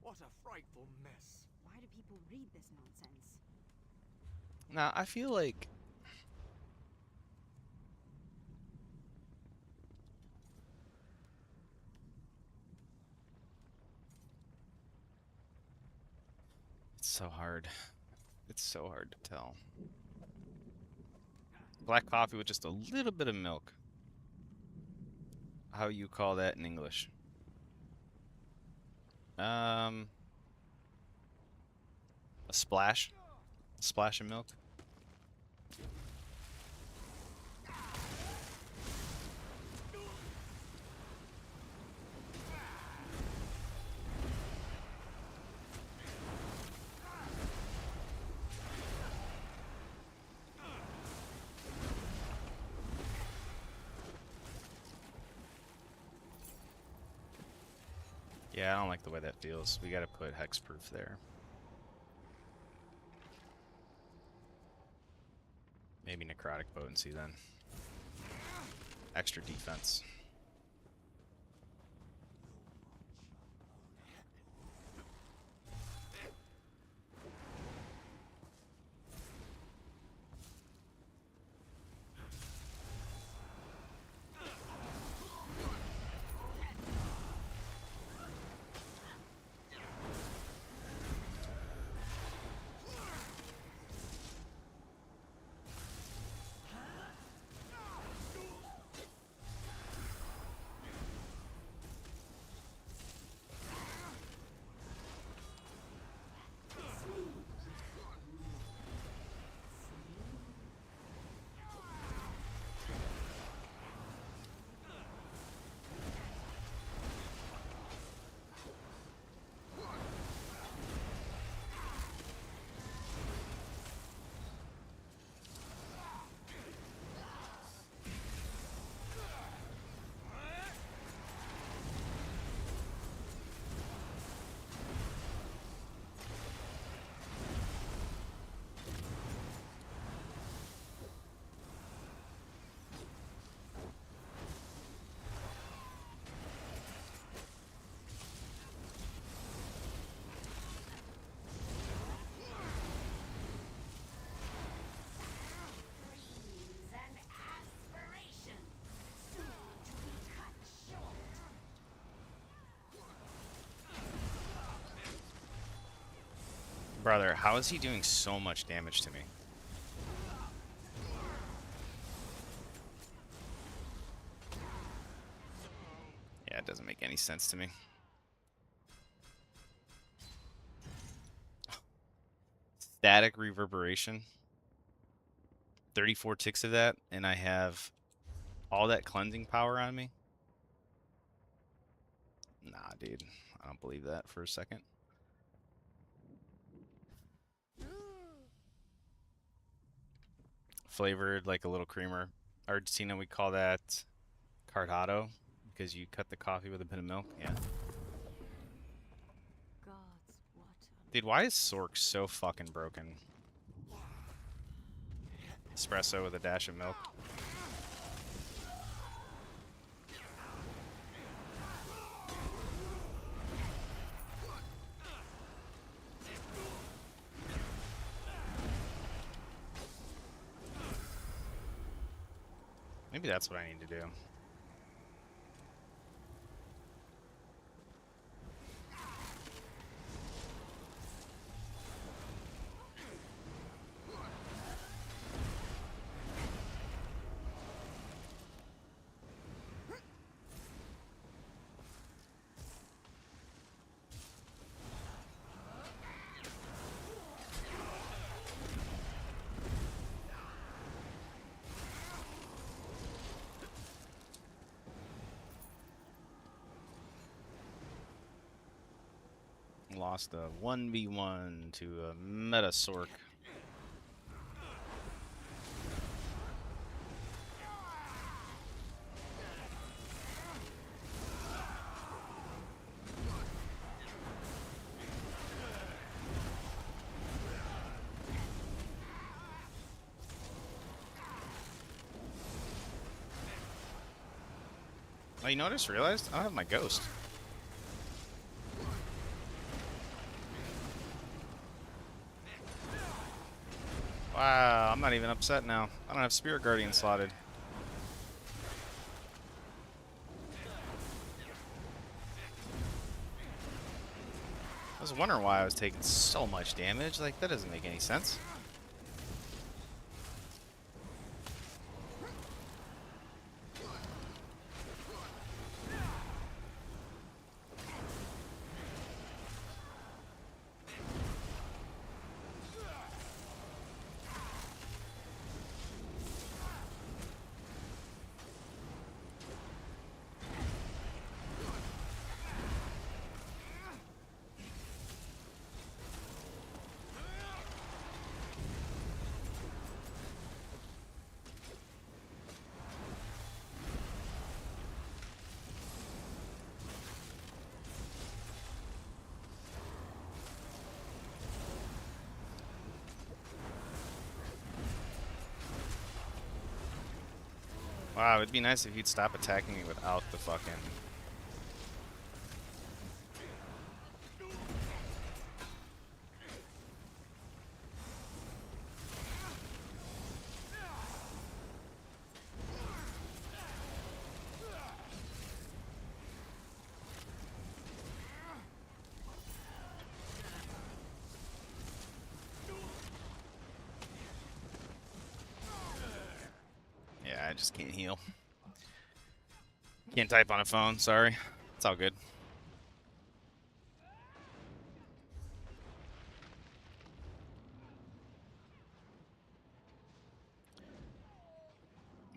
What a frightful mess. Why do people read this nonsense? Now, I feel like it's so hard. It's so hard to tell. Black coffee with just a little bit of milk. How you call that in English? A splash? A splash of milk? Yeah, I don't like the way that feels. We gotta put hexproof there. Maybe necrotic potency then. Extra defense. Brother, how is he doing so much damage to me? Yeah, it doesn't make any sense to me. Static reverberation. 34 ticks of that, and I have all that cleansing power on me? Nah, dude. I don't believe that for a second. flavored, like a little creamer. Argentina, we call that cardado because you cut the coffee with a bit of milk. Yeah. Gods, what Dude, why is Sork so fucking broken? Espresso with a dash of milk. Maybe that's what I need to do. Lost a 1v1 to a meta Sork. Oh, you know what I just realized? I don't have my ghost. Wow, I'm not even upset now. I don't have Spirit Guardian slotted. I was wondering why I was taking so much damage. Like, that doesn't make any sense. Wow, it'd be nice if he'd stop attacking me without the fucking... Yeah, I just can't heal. Can't type on a phone, sorry. It's all good.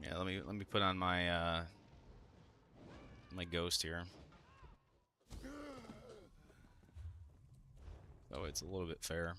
Yeah, let me put on my my ghost here. Oh, it's a little bit fair.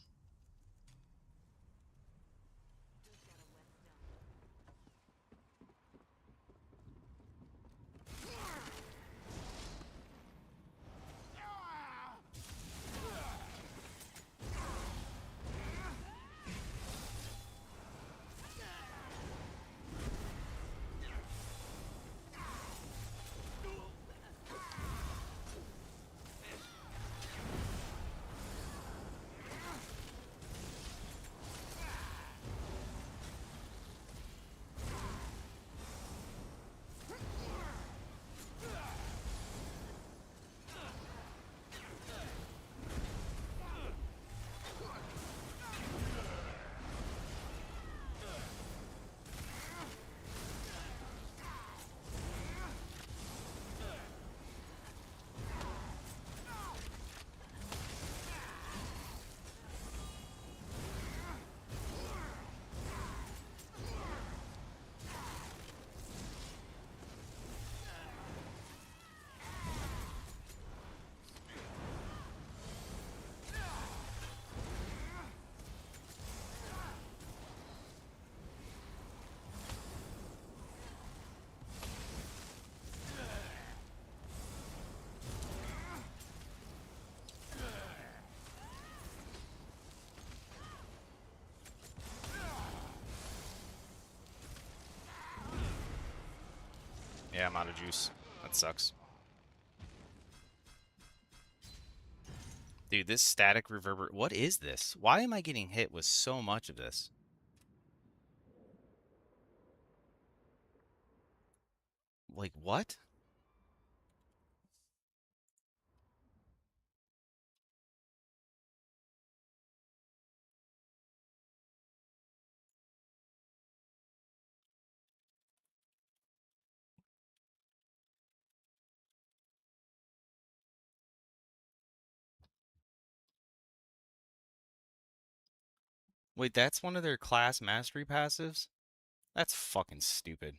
Yeah, I'm out of juice. That sucks. Dude, this static reverber... What is this? Why am I getting hit with so much of this? Like, what? Wait, that's one of their class mastery passives? That's fucking stupid.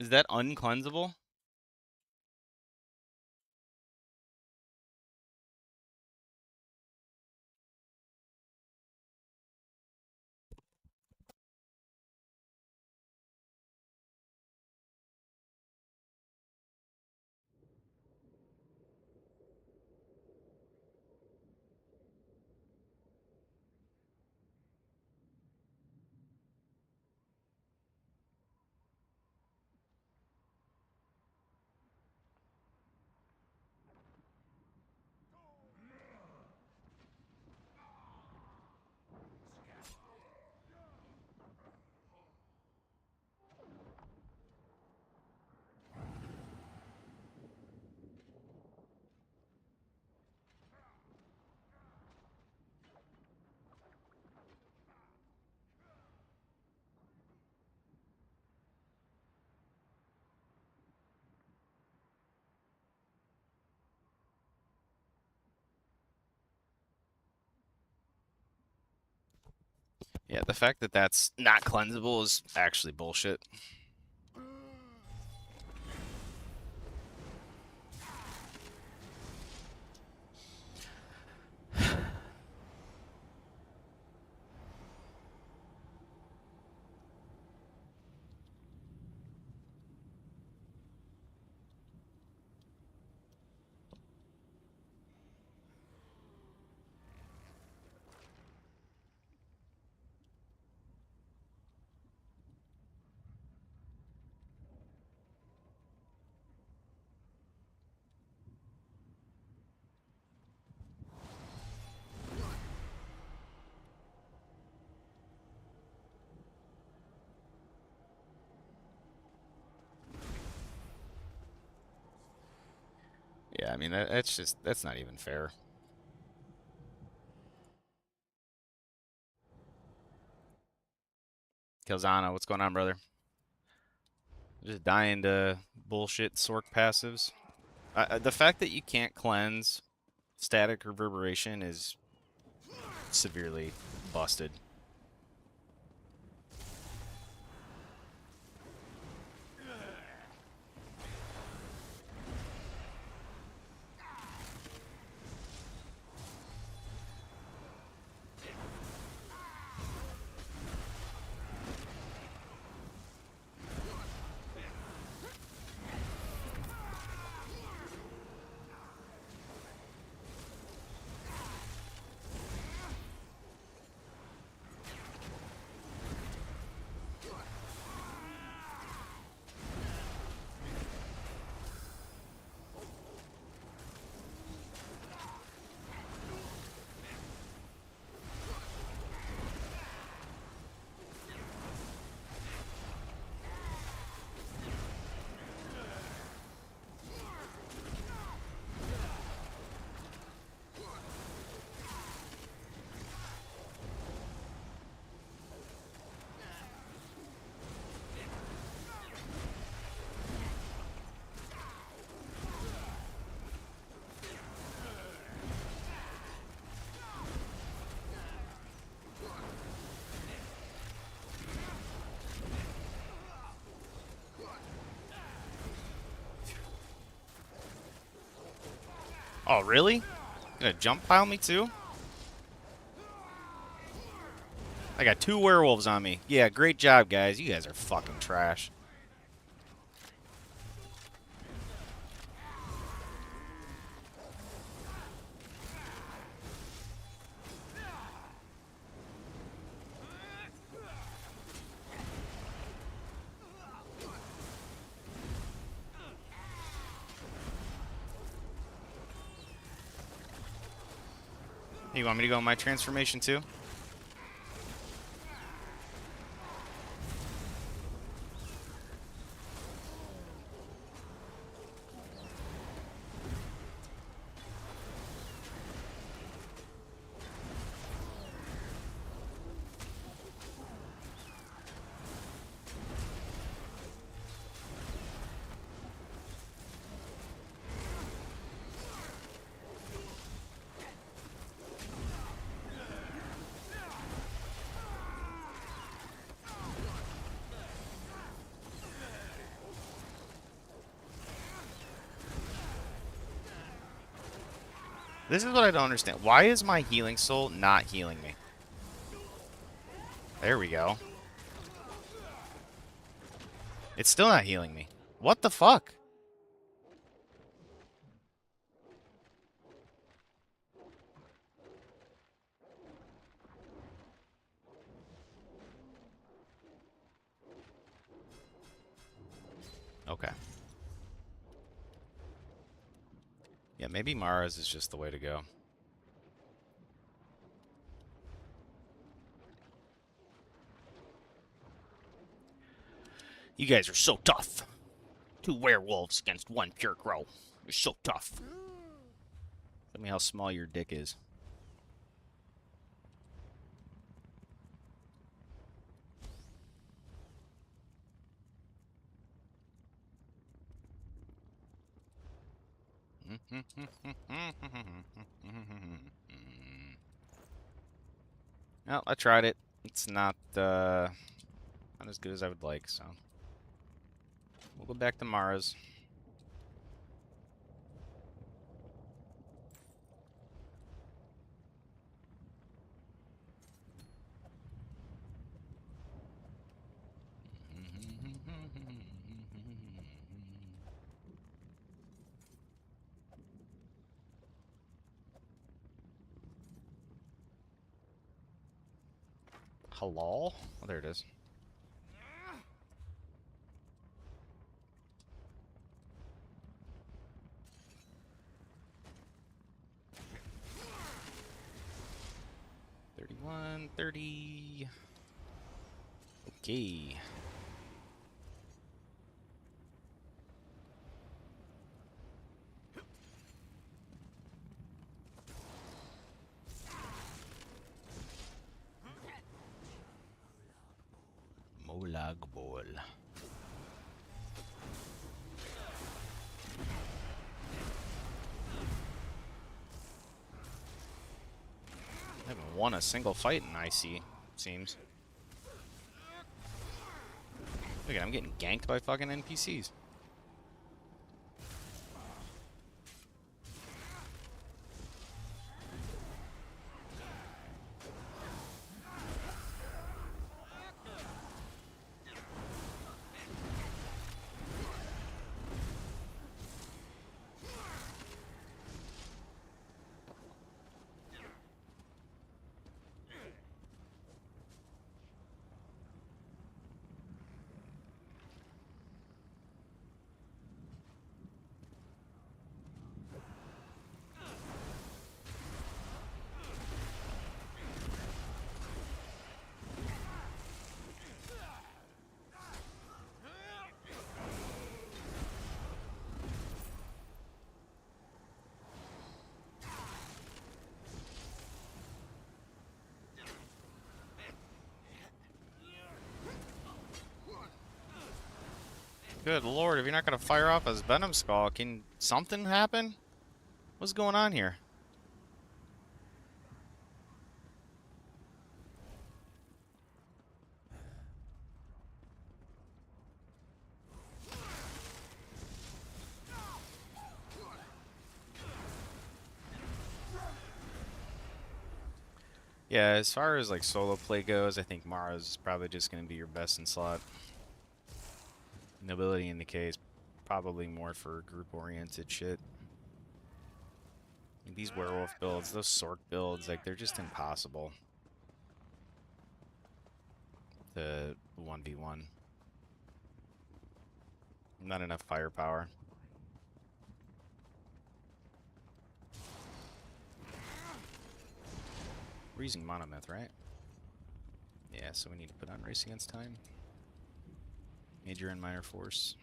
Is that uncleansable? Yeah, the fact that that's not cleansable is actually bullshit. Yeah, I mean, that's not even fair. Kilzana, what's going on, brother? Just dying to bullshit Sork passives. The fact that you can't cleanse static reverberation is severely busted. Oh, really? Gonna jump pile me too? I got 2 werewolves on me. Yeah, great job, guys. You guys are fucking trash. You want me to go in my transformation too? This is what I don't understand. Why is my healing soul not healing me? There we go. It's still not healing me. What the fuck? Okay. Yeah, maybe Mara's is just the way to go. You guys are so tough. 2 werewolves against 1 pure crow. You're so tough. Tell me how small your dick is. Well, I tried it. It's not as good as I would like, so we'll go back to Mara's. Halal? Oh, there it is. $31, $30. Okay. Molag Bol. I haven't won a single fight in IC, seems. Look at, I'm getting ganked by fucking NPCs. Good lord, if you're not gonna fire off his Venom Skull, can something happen? What's going on here? Yeah, as far as like solo play goes, I think Mara's probably just gonna be your best in slot. Nobility in the case, probably more for group-oriented shit. Like these werewolf builds, those sork builds, like they're just impossible to 1v1. Not enough firepower. We're using monomyth, right? Yeah, so we need to put on race against time. Major and minor force.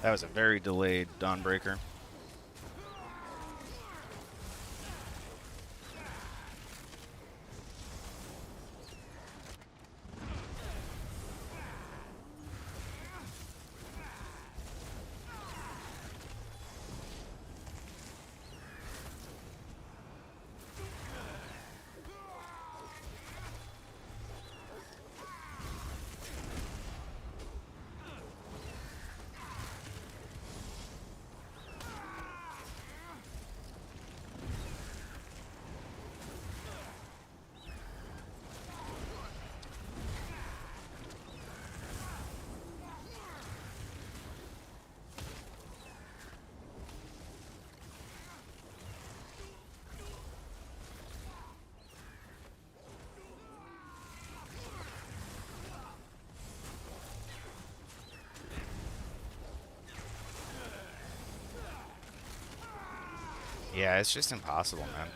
That was a very delayed Dawnbreaker. Yeah, it's just impossible, man.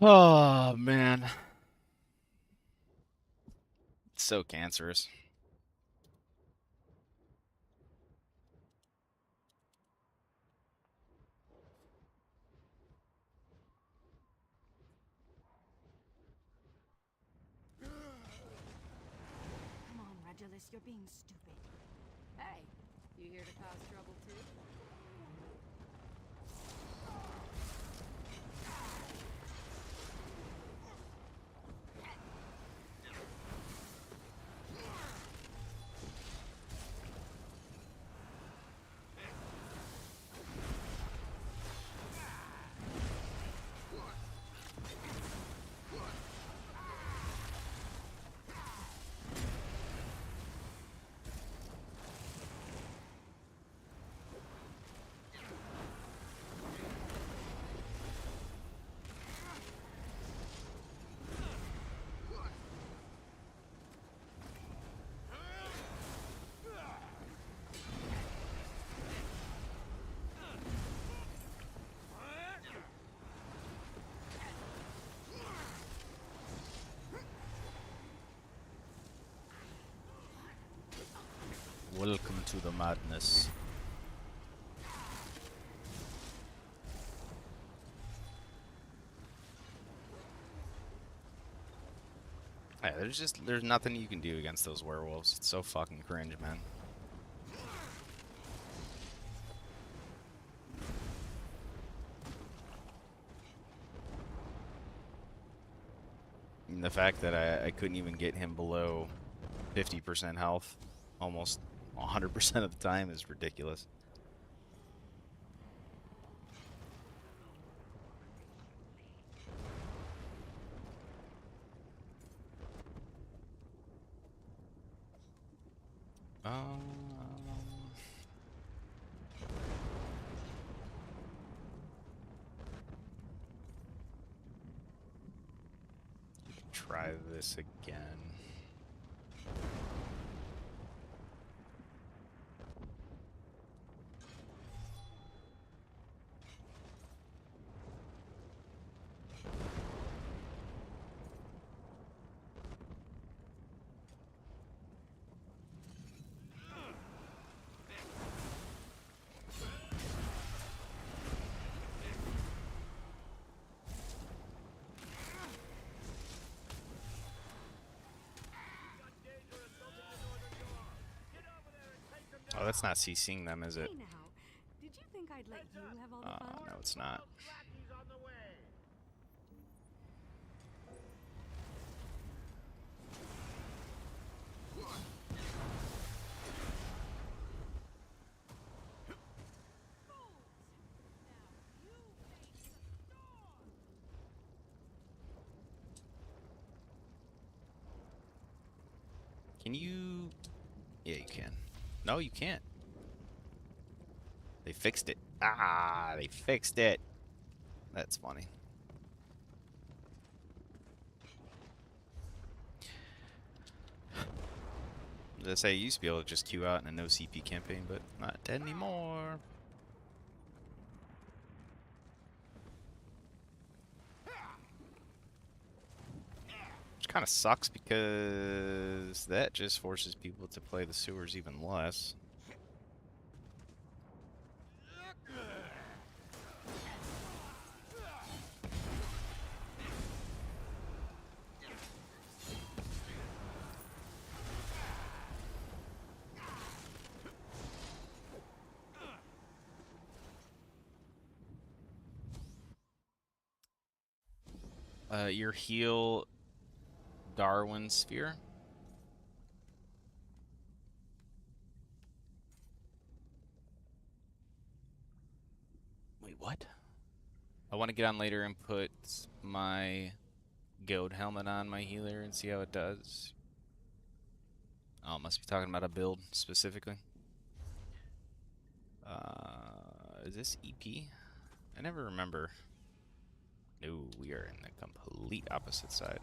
Oh, man. It's so cancerous. Come on, Regulus, you're being stupid. Hey, you here to cause trouble too? Welcome to the madness. Yeah, there's nothing you can do against those werewolves. It's so fucking cringe, man. And the fact that I couldn't even get him below 50% health almost 100% of the time is ridiculous. Try this again. Oh, that's not CCing them, is it? Hey now, did you think I'd let you have all the fun? No, it's not. Can you... Yeah, you can. No, you can't. They fixed it. Ah, they fixed it. That's funny. As I say, you used to be able to just queue out in a no CP campaign, but not anymore. Which kind of sucks because that just forces people to play the sewers even less. Your heal Darwin sphere. Wait, what? I want to get on later and put my goat helmet on my healer and see how it does. Oh, must be talking about a build specifically. Is this EP? I never remember. No, we are in the complete opposite side.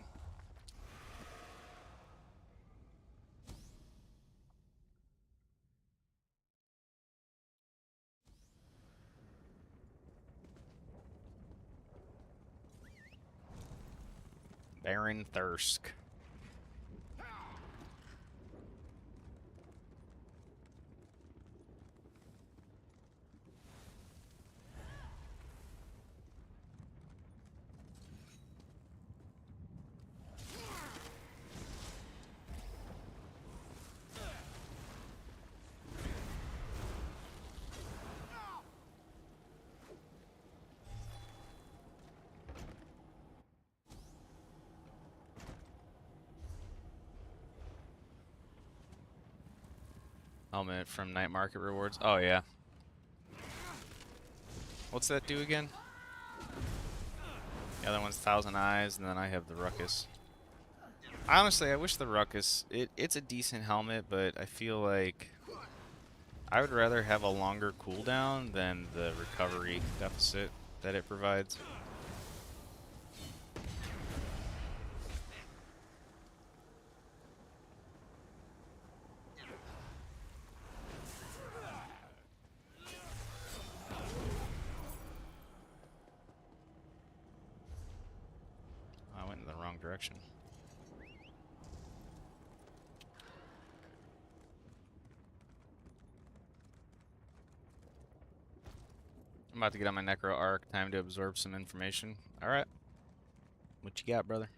Baron Thirsk. Helmet from Night Market rewards. Oh, yeah. What's that do again? The other one's Thousand Eyes, and then I have the Ruckus. Honestly, I wish the Ruckus... It's a decent helmet, but I feel like I would rather have a longer cooldown than the recovery deficit that it provides. I went in the wrong direction. I'm about to get on my Necro Arc. Time to absorb some information. Alright. What you got, brother?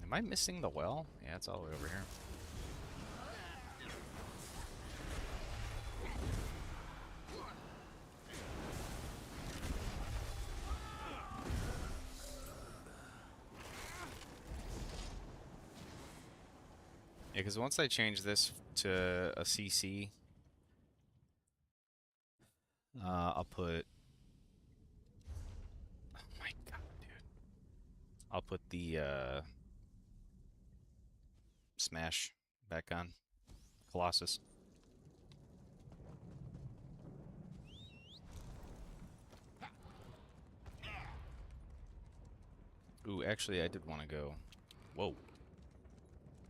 Am I missing the well? Yeah, it's all the way over here. Yeah, because once I change this to a CC, I'll put... Oh my god, dude. I'll put the Smash back on. Colossus. Ooh, actually, I did want to go... Whoa.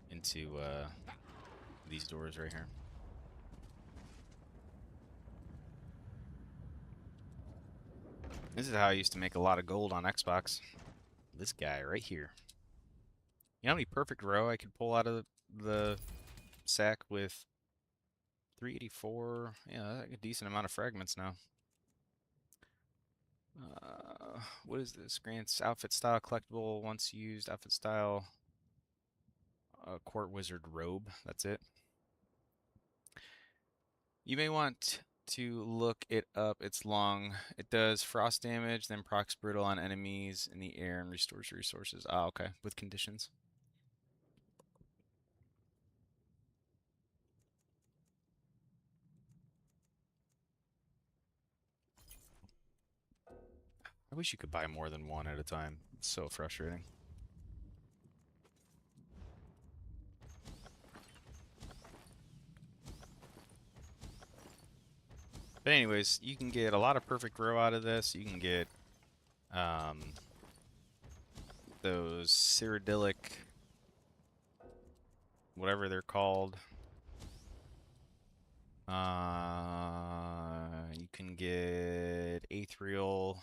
Into these doors right here. This is how I used to make a lot of gold on Xbox. This guy right here. You know how many perfect row I could pull out of the sack with 384? Yeah, that's like a decent amount of fragments now. What is this? Grants outfit style collectible once used. Outfit style. Court wizard robe. That's it. You may want to look it up. It's long. It does frost damage, then procs brittle on enemies in the air and restores resources. Ah, okay. With conditions. I wish you could buy more than one at a time. It's so frustrating. But anyways, you can get a lot of perfect row out of this. You can get those Cyrodiilic, whatever they're called. You can get Aetherial,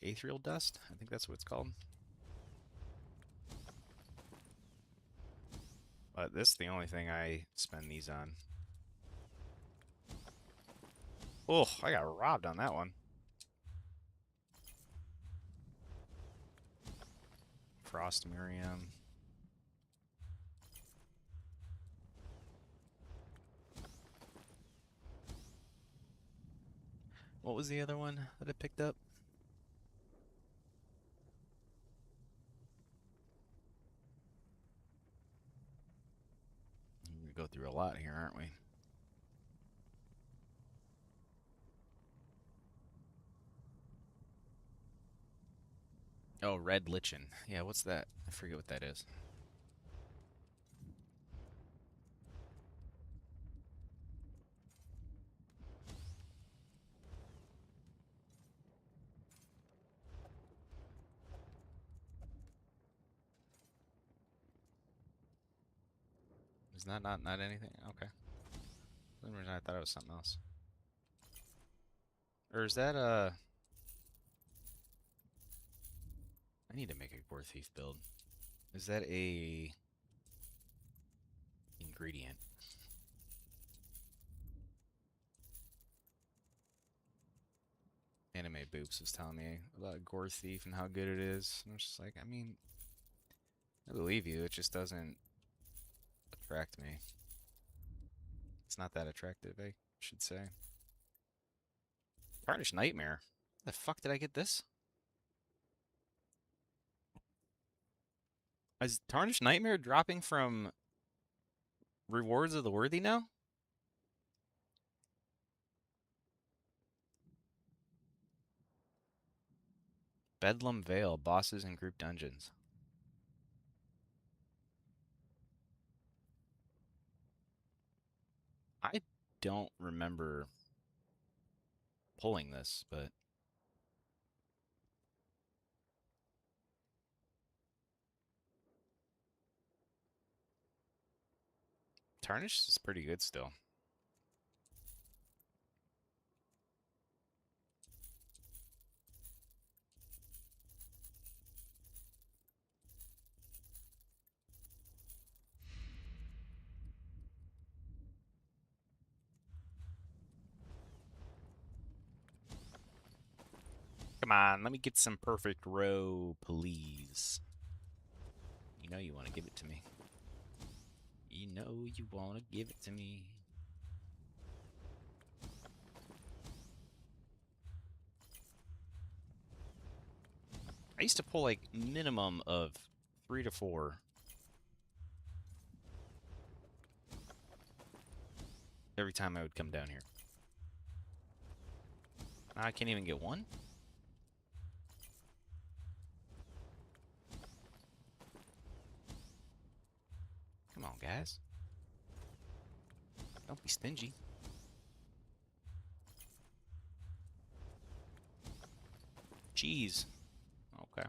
Aetherial Dust. I think that's what it's called. But this is the only thing I spend these on. Oh, I got robbed on that one. Frost Miriam. What was the other one that I picked up? We're gonna go through a lot here, aren't we? Oh, Red Lichen. Yeah, what's that? I forget what that is. Is that not anything? Okay. For some reason I thought it was something else. Or is that I need to make a Gore Thief build. Is that a ingredient? Anime Boops was telling me about Gore Thief and how good it is. And I was just like, I mean, I believe you. It just doesn't attract me. It's not that attractive, I should say. Tarnished Nightmare. How the fuck did I get this? Is Tarnished Nightmare dropping from Rewards of the Worthy now? Bedlam Vale, bosses and group dungeons. I don't remember pulling this, but Tarnish is pretty good still. Come on, let me get some perfect row, please. You know you want to give it to me. You know you want to give it to me. I used to pull like minimum of 3 to 4 every time I would come down here. I can't even get one. Come on, guys. Don't be stingy. Jeez. Okay. I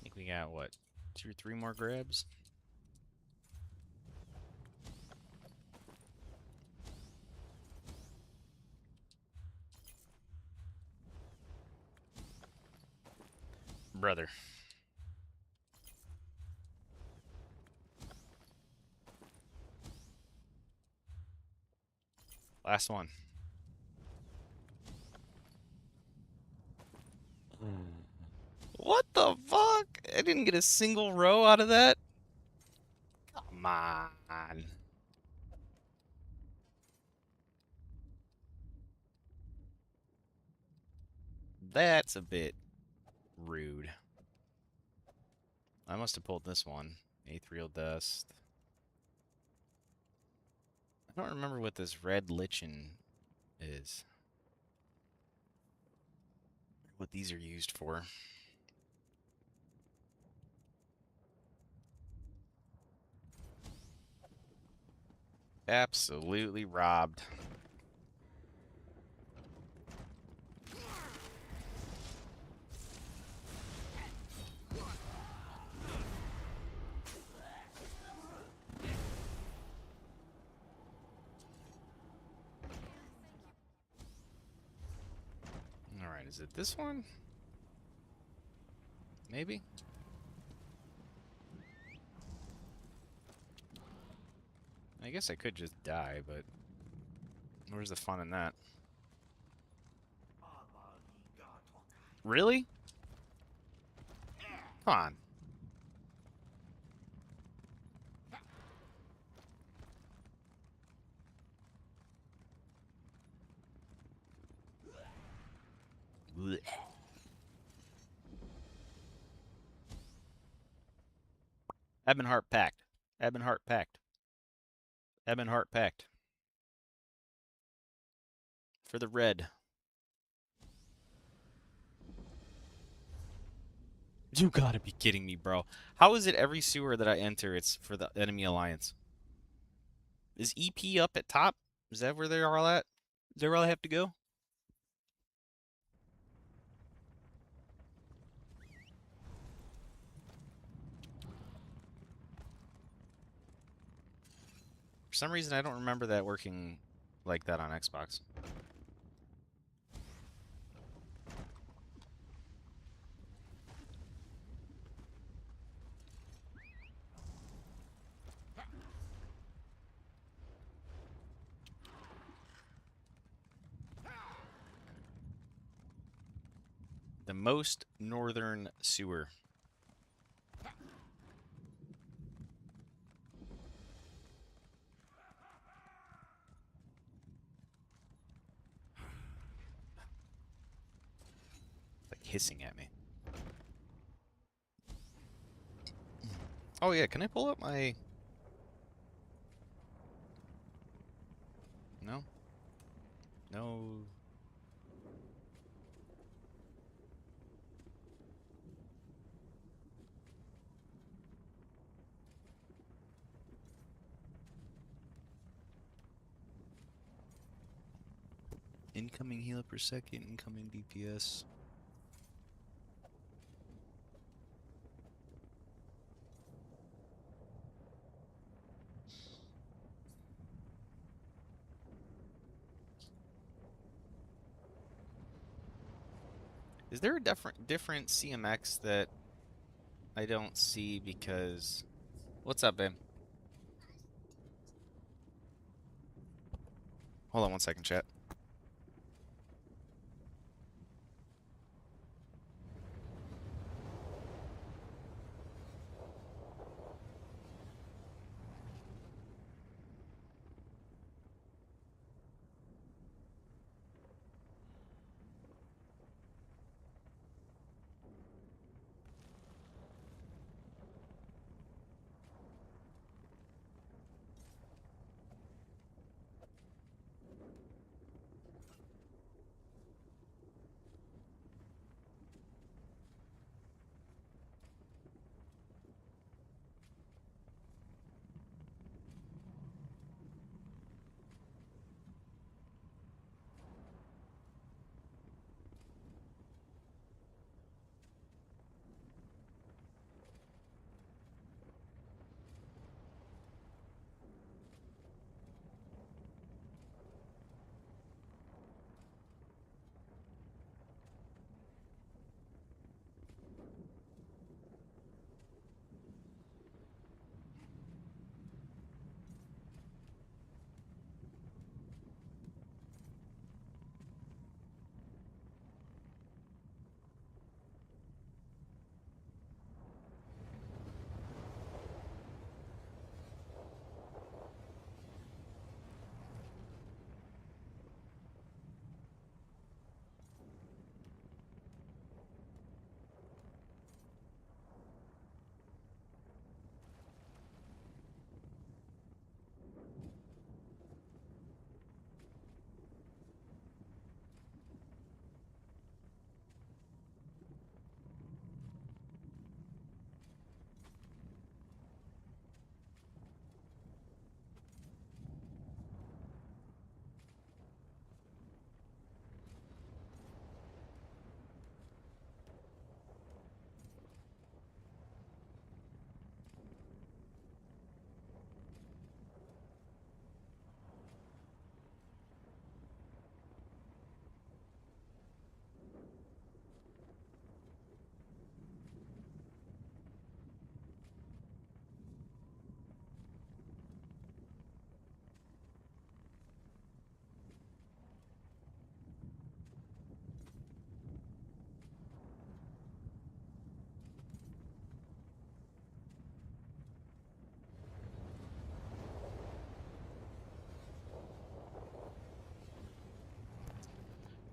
think we got, what, 2 or 3 more grabs? Brother. Last one. What the fuck? I didn't get a single row out of that? Come on. That's a bit rude. I must have pulled this one. Aetherial Dust. I don't remember what this red lichen is. What these are used for. Absolutely robbed. Alright, is it this one? Maybe? I guess I could just die, but where's the fun in that? Really? Come on. Blech. Ebonheart Pact. Ebonheart Pact. Ebonheart Pact. For the red. You gotta be kidding me, bro. How is it every sewer that I enter, it's for the enemy alliance? Is EP up at top? Is that where they're all at? Is that where I have to go? For some reason, I don't remember that working like that on Xbox. The most northern sewer. Like hissing at me. Oh yeah, can I pull up my... No? No. Incoming healer per second, incoming DPS. Is there a different CMX that I don't see because... What's up, babe? Hold on one second, chat.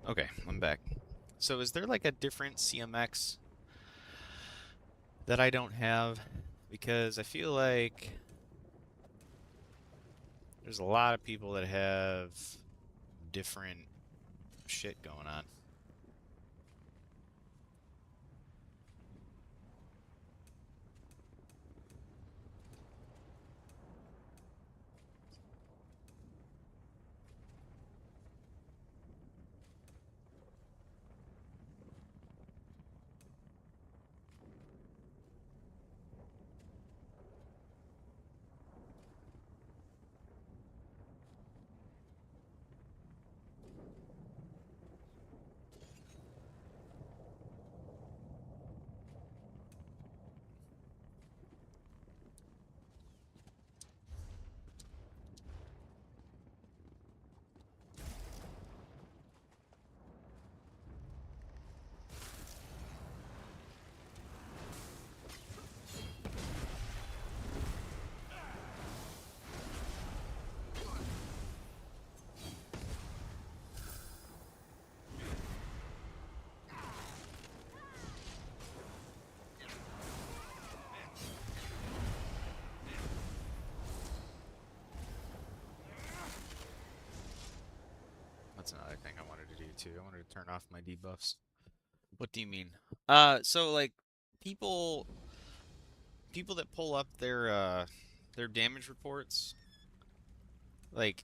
Okay, I'm back. So is there like a different CMX that I don't have? Because I feel like there's a lot of people that have different shit going on. That's another thing I wanted to do too. I wanted to turn off my debuffs. What do you mean? So like people that pull up their damage reports, like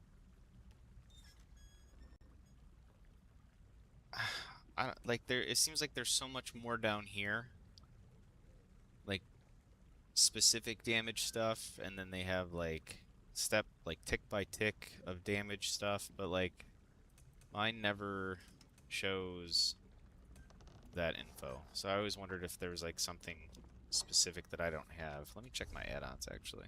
I don't, like there it seems like there's so much more down here, like specific damage stuff, and then they have like tick by tick of damage stuff, but like mine never shows that info. So I always wondered if there was like something specific that I don't have. Let me check my add-ons actually.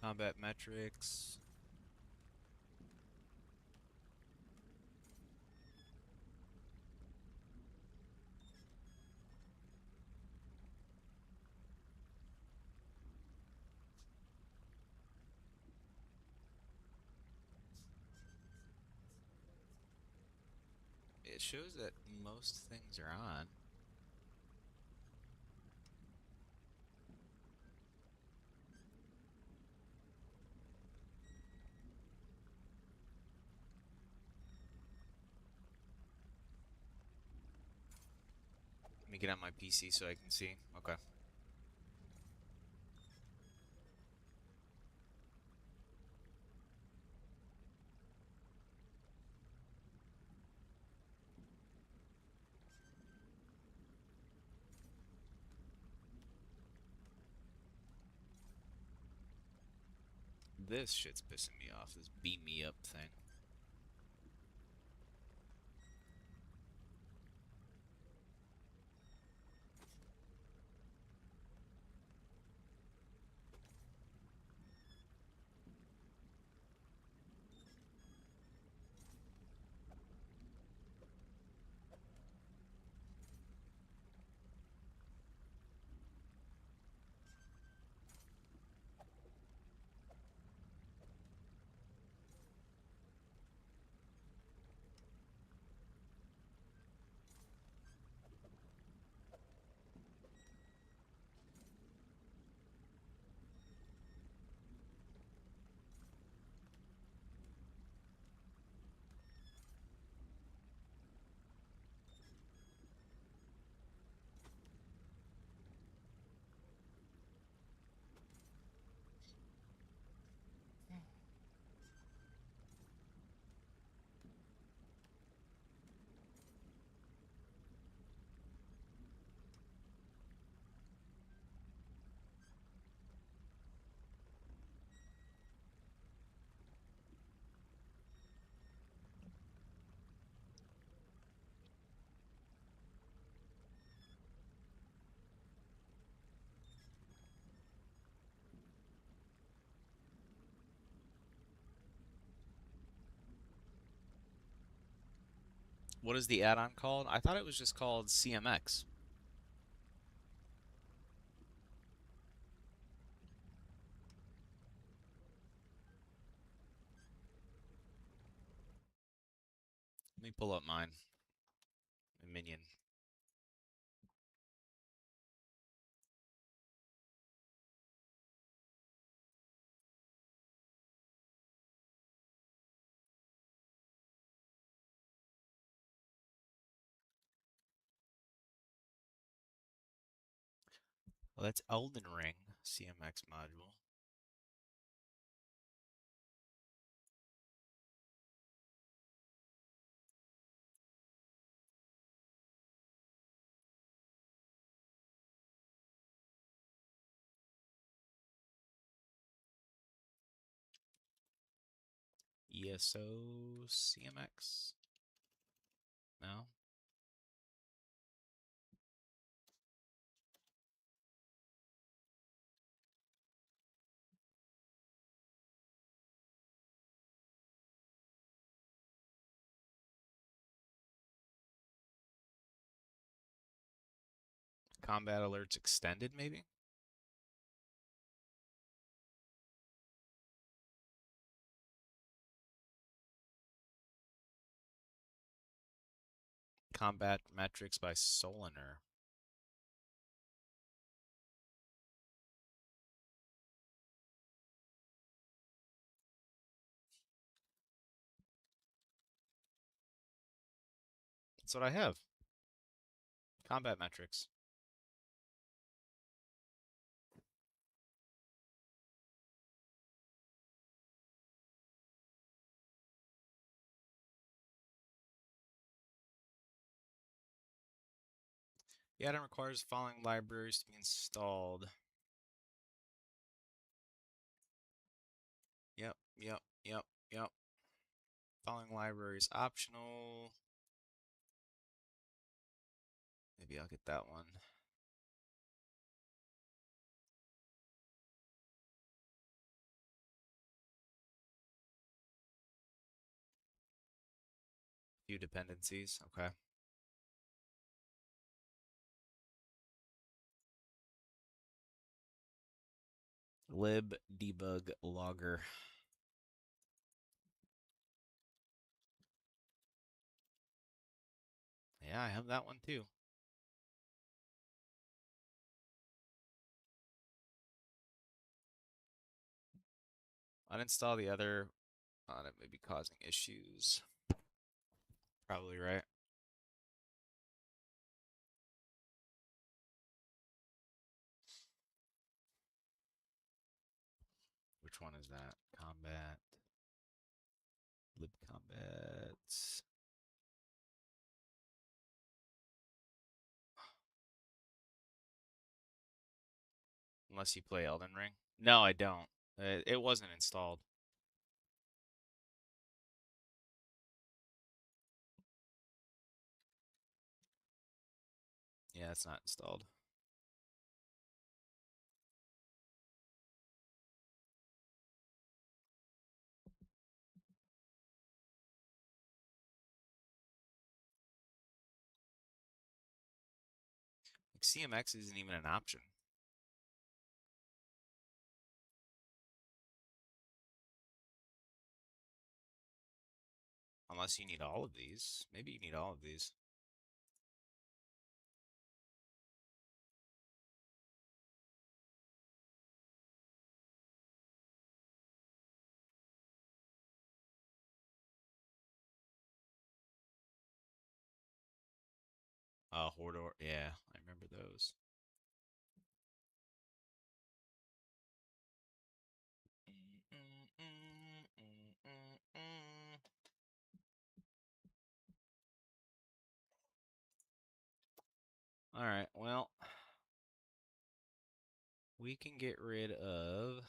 Combat metrics. It shows that most things are on. Let me get on my PC so I can see. Okay. This shit's pissing me off, this beat me up thing. What is the add-on called? I thought it was just called CMX. Let me pull up mine. Minion. Well, that's Elden Ring CMX module. ESO CMX? No? Combat alerts extended, maybe? Combat metrics by Soliner. That's what I have. Combat metrics. The add-on requires the following libraries to be installed. Yep. Following libraries optional. Maybe I'll get that one. Few dependencies, okay. Lib debug logger. Yeah, I have that one too. Uninstall the other on it may be causing issues. Probably right. Which one is that? Combat. Lib combat. Unless you play Elden Ring. No, I don't. It wasn't installed. Yeah, it's not installed. Like CMX isn't even an option. Unless you need all of these. Maybe you need all of these. Hordor. Yeah, I remember those. All right, well, we can get rid of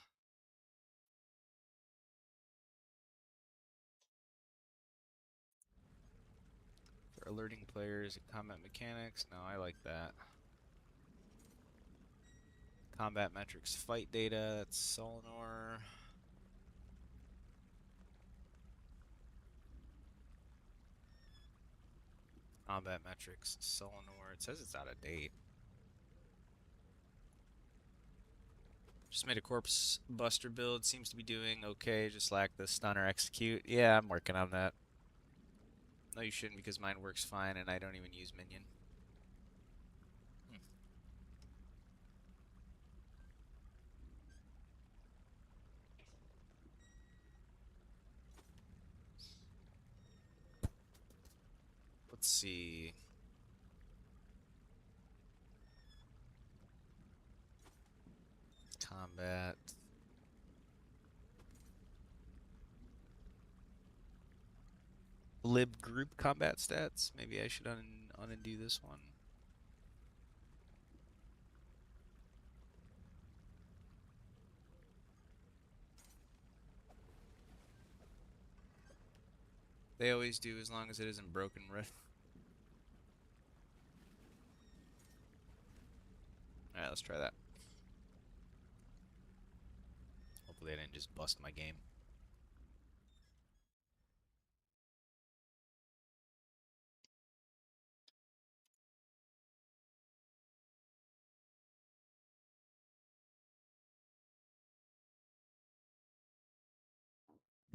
for alerting players and combat mechanics. No, I like that. Combat metrics, fight data, that's Solinor. Combat metrics, Solinor. It says it's out of date. Just made a corpse buster build. Seems to be doing okay. Just lack the stunner execute. Yeah, I'm working on that. No, you shouldn't because mine works fine and I don't even use minion. Let's see. Combat. Lib group combat stats. Maybe I should undo this one. They always do as long as it isn't broken rift. Alright, let's try that. Hopefully I didn't just bust my game.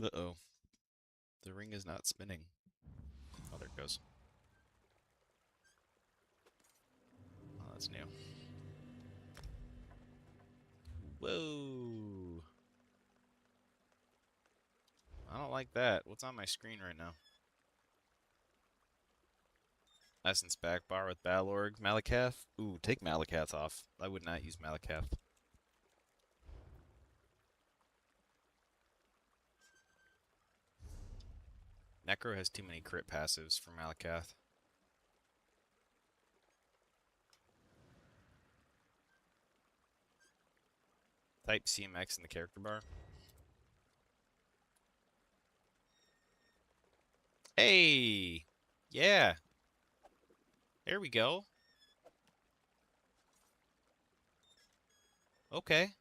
Uh-oh. The ring is not spinning. Oh, there it goes. Oh, that's new. Whoa. I don't like that. What's on my screen right now? Essence back bar with Balorg. Malakath. Ooh, take Malakath off. I would not use Malakath. Necro has too many crit passives for Malakath. Type CMX in the character bar. Hey! Yeah! There we go. Okay.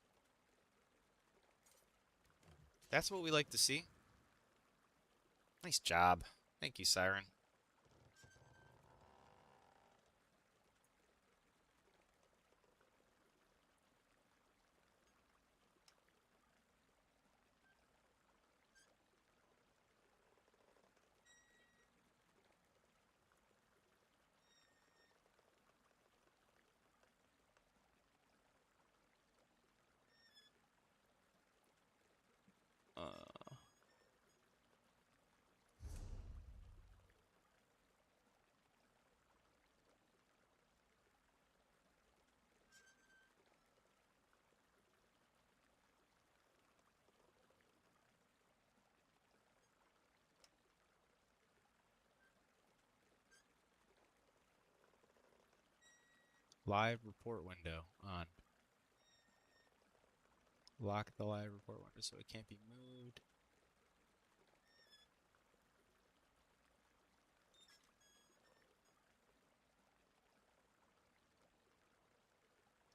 That's what we like to see. Nice job. Thank you, Siren. Uh, live report window on. Lock the live report window so it can't be moved.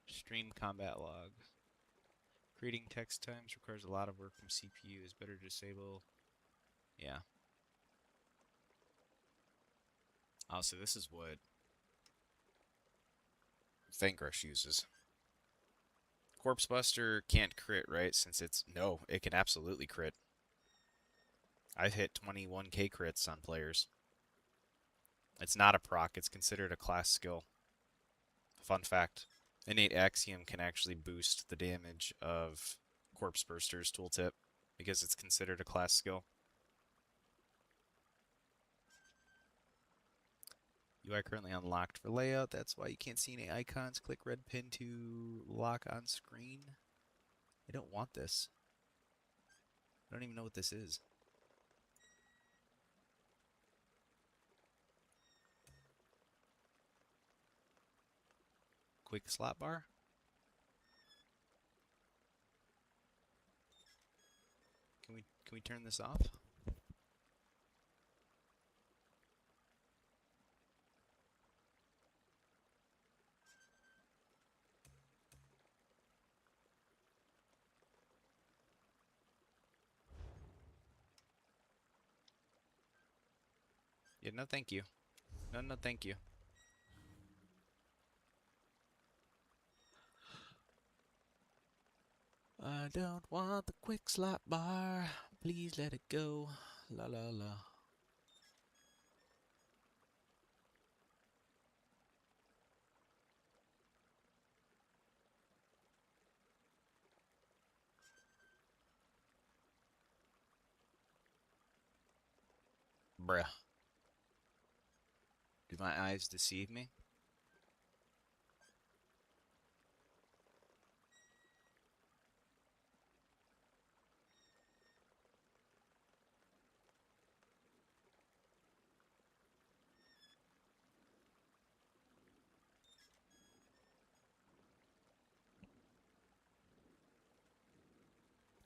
Stream combat log. Creating text times requires a lot of work from CPU. Is better to disable. Yeah. Oh, so this is what Fangrush uses. Corpse Buster can't crit, right? Since it's... No, it can absolutely crit. I've hit 21k crits on players. It's not a proc. It's considered a class skill. Fun fact. Innate Axiom can actually boost the damage of Corpse Burster's tooltip because it's considered a class skill. UI currently unlocked for layout. That's why you can't see any icons. Click red pin to lock on screen. I don't want this. I don't even know what this is. Quick slot bar? Can we turn this off? Yeah, no thank you. No thank you. I don't want the quick slot bar. Please let it go. La la la. Bruh. Did my eyes deceive me?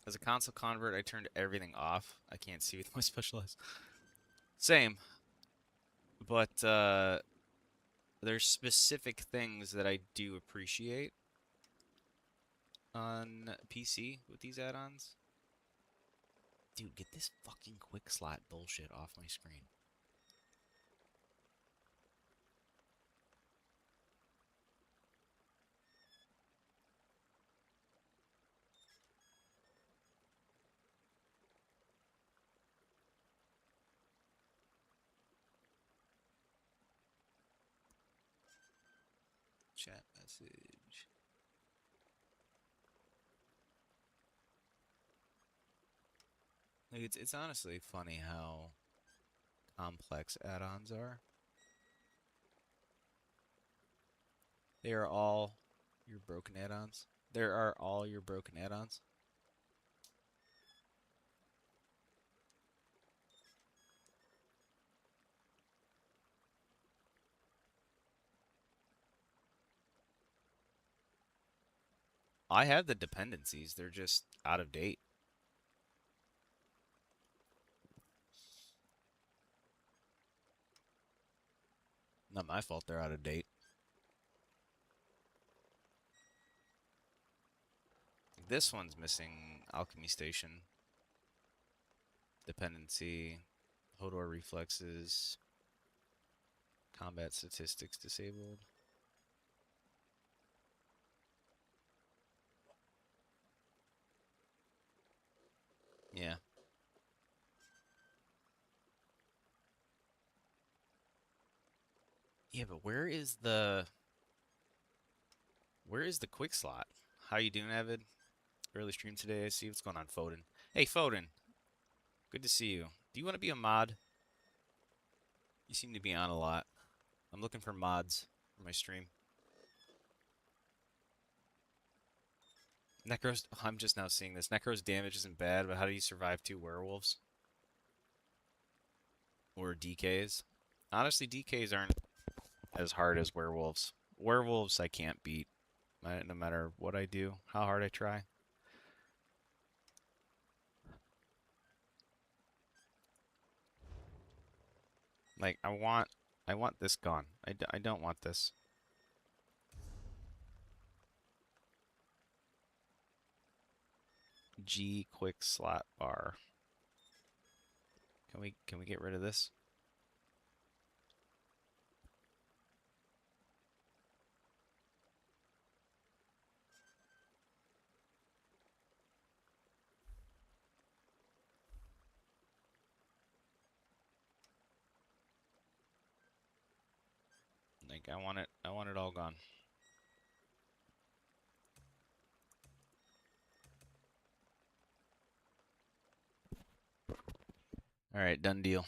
As a console convert, I turned everything off. I can't see with my specialized. Same. But there's specific things that I do appreciate on PC with these add-ons. Dude, get this fucking quick slot bullshit off my screen. Chat message. Like it's honestly funny how complex add-ons are. They are all your broken add-ons. There are all your broken add-ons. I have the dependencies. They're just out of date. Not my fault they're out of date. This one's missing Alchemy Station. Dependency. Hodor reflexes. Combat statistics disabled. Yeah. Yeah, but where is the quick slot? How you doing, Avid? Early stream today. I see what's going on, Foden. Hey, Foden. Good to see you. Do you want to be a mod? You seem to be on a lot. I'm looking for mods for my stream. Necro's... I'm just now seeing this. Necro's damage isn't bad, but how do you survive 2 werewolves? Or DKs? Honestly, DKs aren't as hard as werewolves. Werewolves I can't beat, no matter what I do, how hard I try. Like, I want this gone. I don't want this. G quick slot bar. Can we get rid of this? Like, I want it all gone. All right, done deal.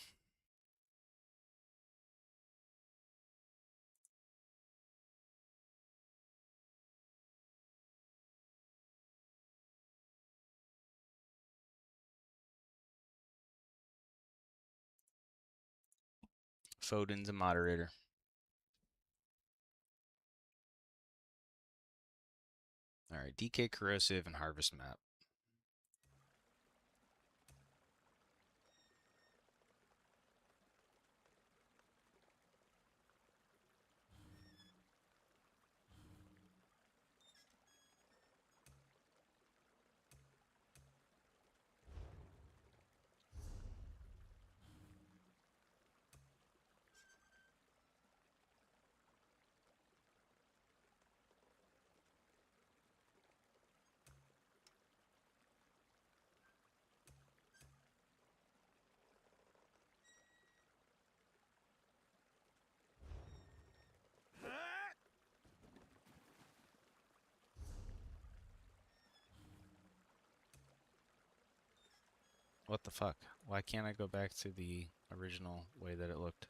Foden's a moderator. All right, DK corrosive and harvest map. What the fuck? Why can't I go back to the original way that it looked?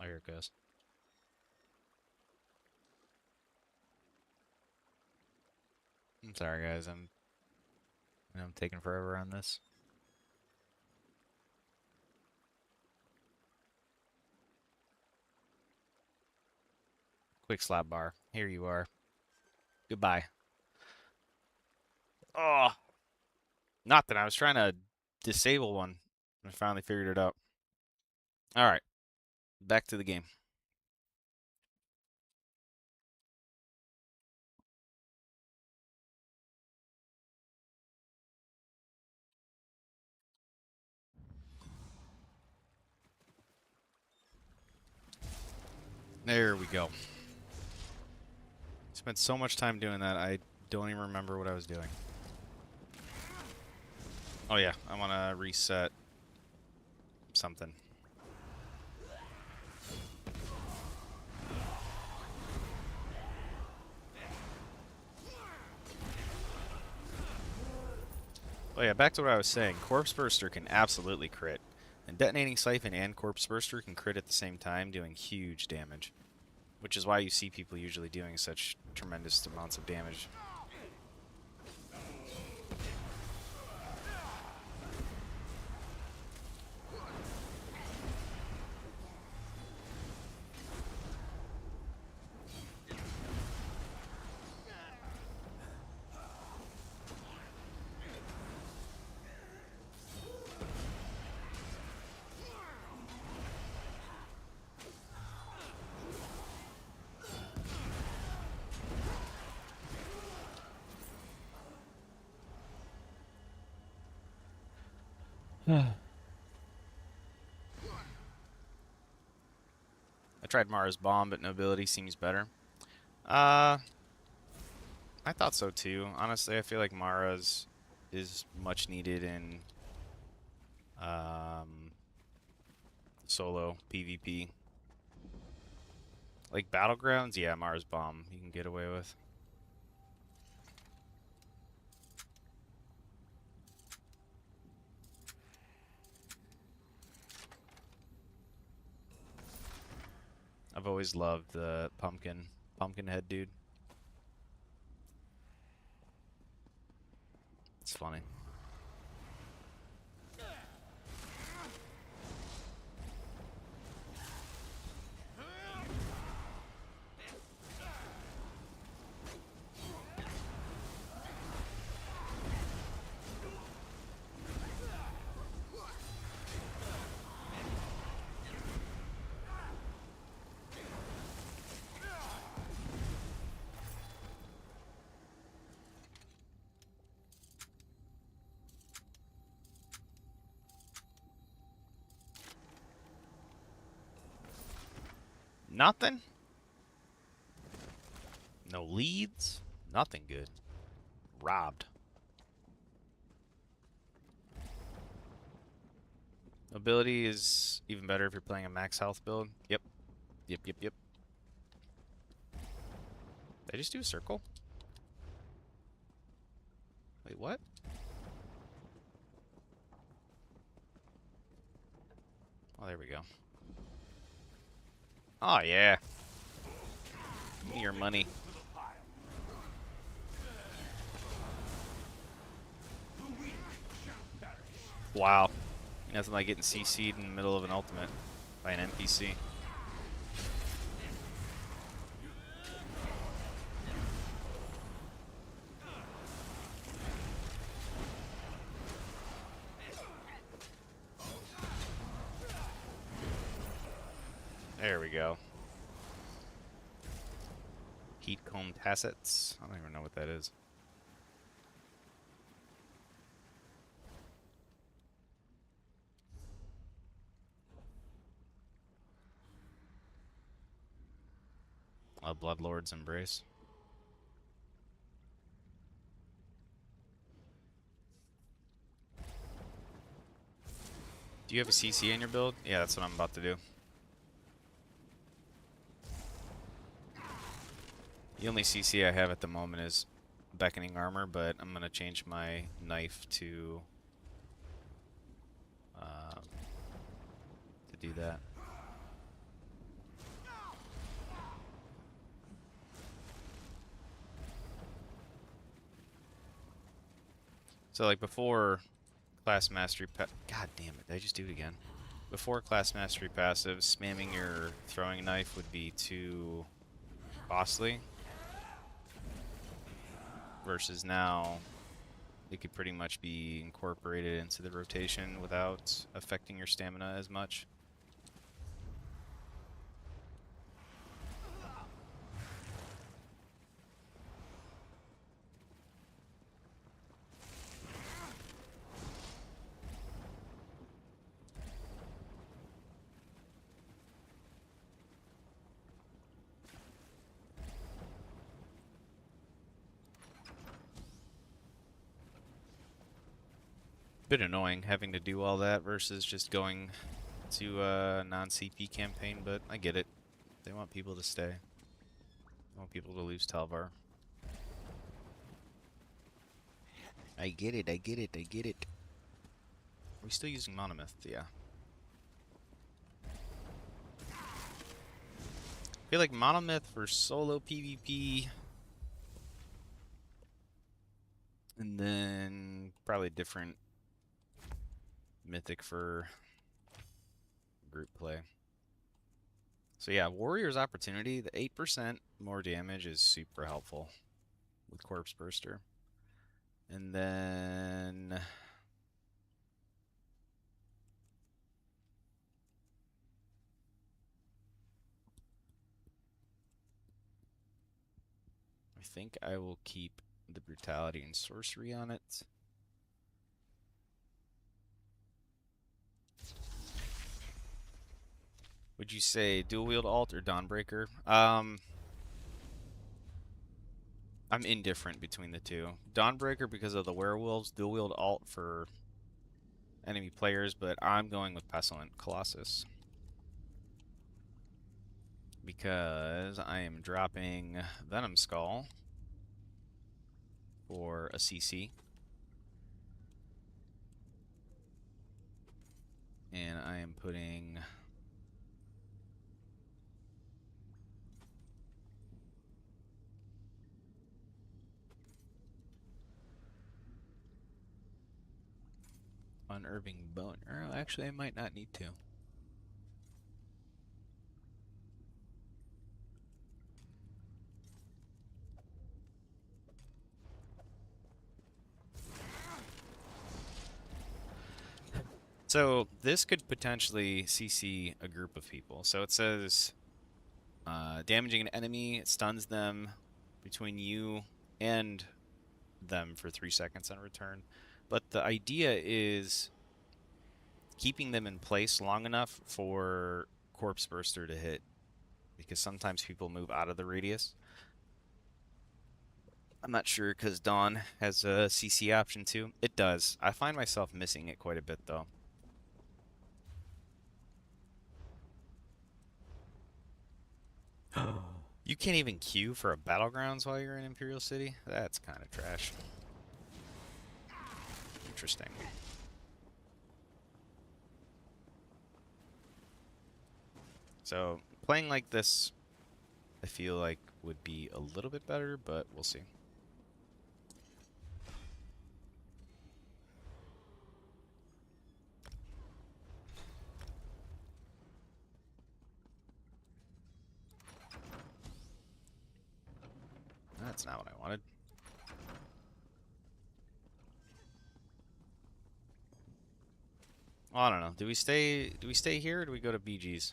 Oh, here it goes. I'm sorry, guys. I'm taking forever on this. Quick slap bar. Here you are. Goodbye. Oh, not that I was trying to disable one. I finally figured it out. All right, back to the game. There we go. Spent so much time doing that, I don't even remember what I was doing. Oh yeah, I want to reset something. Oh yeah, back to what I was saying. Corpse Burster can absolutely crit. And Detonating Siphon and Corpse Burster can crit at the same time, doing huge damage. Which is why you see people usually doing such tremendous amounts of damage. I tried Mara's Bomb, but Nobility seems better. I thought so too. Honestly, I feel like Mara's is much needed in solo PvP. Like Battlegrounds, yeah, Mara's Bomb you can get away with. I've always loved the pumpkin head dude. It's funny. Nothing? No leads? Nothing good. Robbed. Ability is even better if you're playing a max health build. Yep. Yep. Did I just do a circle? Wait, what? Oh, there we go. Oh, yeah. Give me your money. Wow. Nothing like getting CC'd in the middle of an ultimate by an NPC. There we go. Heat comb tassets. I don't even know what that is. A Bloodlord's Embrace. Do you have a CC in your build? Yeah, that's what I'm about to do. The only CC I have at the moment is Beckoning Armor, but I'm going to change my knife to do that. So like before class mastery God damn it, did I just do it again? Before class mastery passive, spamming your throwing knife would be too costly. Versus now, it could pretty much be incorporated into the rotation without affecting your stamina as much. Bit annoying having to do all that versus just going to a non-CP campaign, but I get it. They want people to stay. They want people to lose Talvar. I get it, I get it, I get it. Are we still using monomyth? Yeah. I feel like monomyth for solo PvP. And then probably different mythic for group play. So yeah, Warrior's Opportunity, the 8% more damage is super helpful with Corpse Burster. And then I think I will keep the Brutality and Sorcery on it. Would you say dual wield alt or Dawnbreaker? I'm indifferent between the two. Dawnbreaker because of the werewolves, dual wield alt for enemy players, but I'm going with Pestilent Colossus. Because I am dropping Venom Skull for a CC. And I am putting Unnerving Bone. Or actually, I might not need to. So this could potentially CC a group of people. So it says damaging an enemy, it stuns them between you and them for 3 seconds on return. But the idea is keeping them in place long enough for Corpse Burster to hit. Because sometimes people move out of the radius. I'm not sure because Dawn has a CC option too. It does. I find myself missing it quite a bit though. You can't even queue for a Battlegrounds while you're in Imperial City? That's kind of trash. Interesting. So, playing like this, I feel like would be a little bit better, but we'll see. That's not what I wanted. Well, I don't know. Do we stay here or do we go to BG's?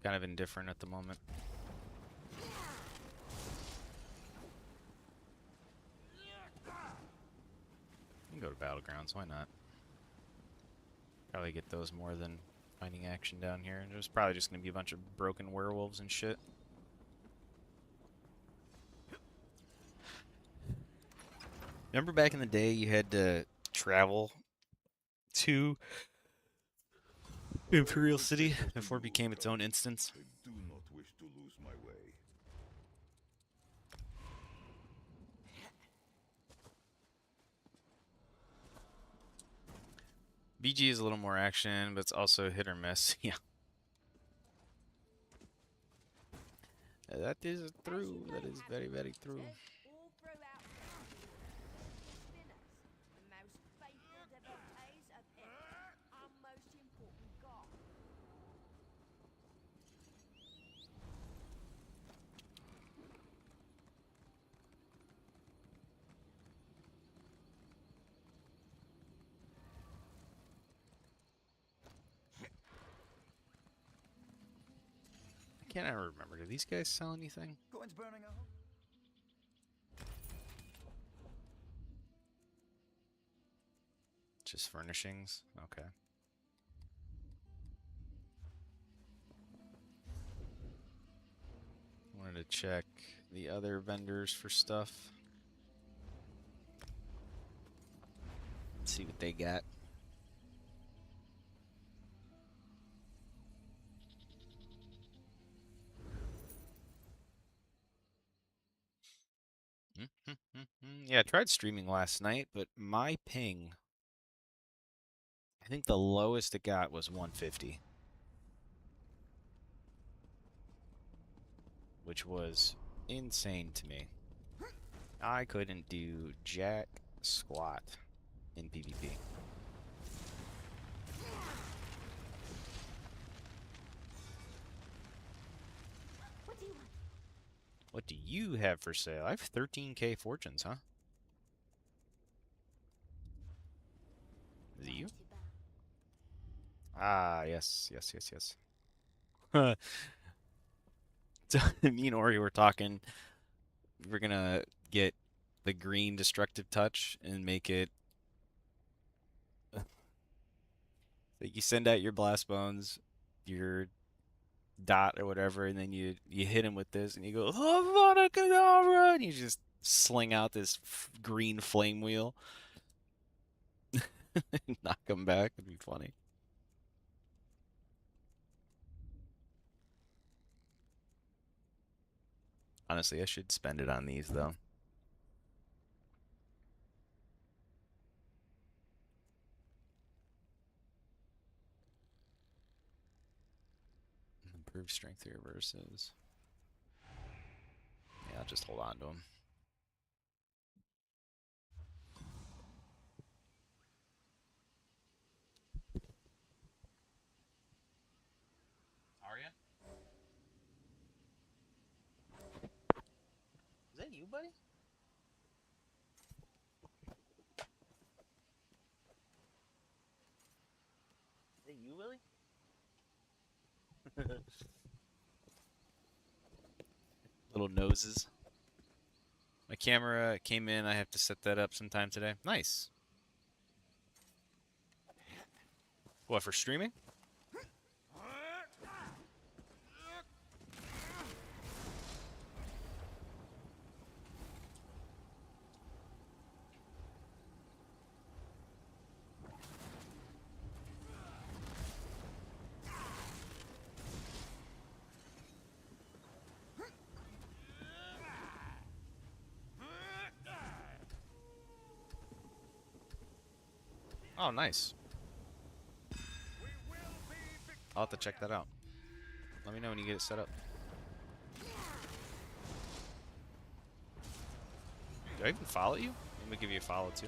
Kind of indifferent at the moment. You can go to Battlegrounds, why not? Probably get those more than finding action down here. There's probably just gonna be a bunch of broken werewolves and shit. Remember back in the day you had to travel to Imperial City before it became its own instance? I do not wish to lose my way. BG is a little more action, but it's also hit or miss. Yeah. That is true. That is very, very true. All throughout spinners, the most faithful devotees of Epic, our most important god. I can't ever remember. Do these guys sell anything? Coin's burning a hole. Just furnishings? Okay. Wanted to check the other vendors for stuff. See what they got. Yeah, I tried streaming last night, but my ping, I think the lowest it got was 150. Which was insane to me. I couldn't do jack squat in PvP. What do you want? What do you have for sale? I have 13k fortunes, huh? Is it you? Not too bad. Ah, yes, yes, yes, yes. So, me and Ori were talking. We're gonna get the green destructive touch and make it. Like you send out your blast bones, your dot or whatever, and then you hit him with this, and you go Avada Kedavra, and you just sling out this green flame wheel, and knock him back. It'd be funny. Honestly, I should spend it on these though. Improve strength through reverses. Yeah, I'll just hold on to them. Arya? Is that you, buddy? Is that you, Willie? Little noses. My camera came in. I have to set that up sometime today. Nice. What, for streaming? Oh, nice. I'll have to check that out. Let me know when you get it set up. Do I even follow you? Let me give you a follow too.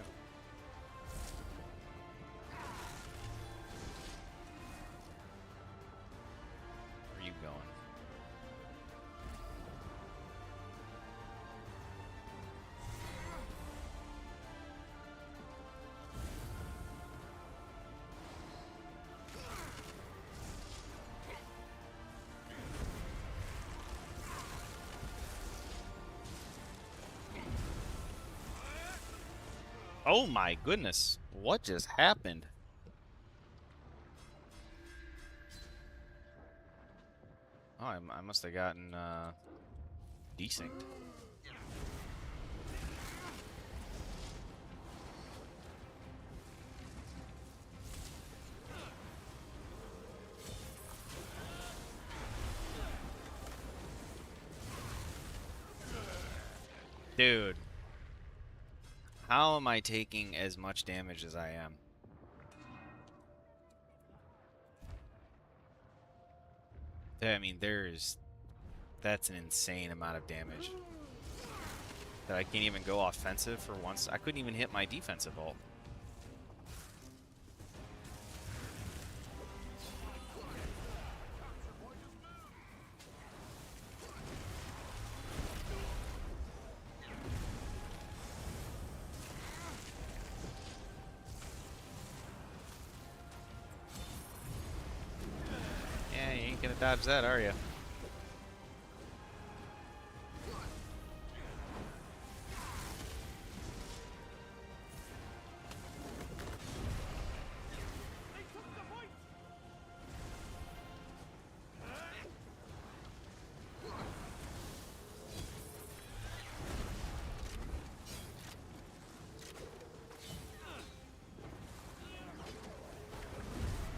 Where are you going? Oh my goodness. What just happened? Oh, I must have gotten desynced. Dude. How am I taking as much damage as I am? I mean, that's an insane amount of damage. That I can't even go offensive for once. I couldn't even hit my defensive ult. Yeah, you ain't gonna dodge that, are you?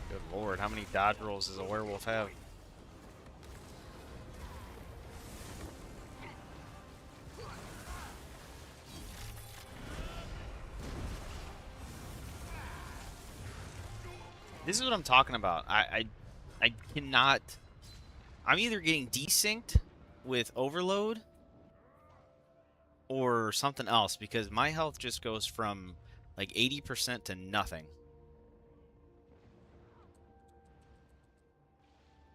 Good lord, how many dodge rolls does a werewolf have? This is what I'm talking about. I cannot. I'm either getting desynced with overload or something else because my health just goes from like 80% to nothing.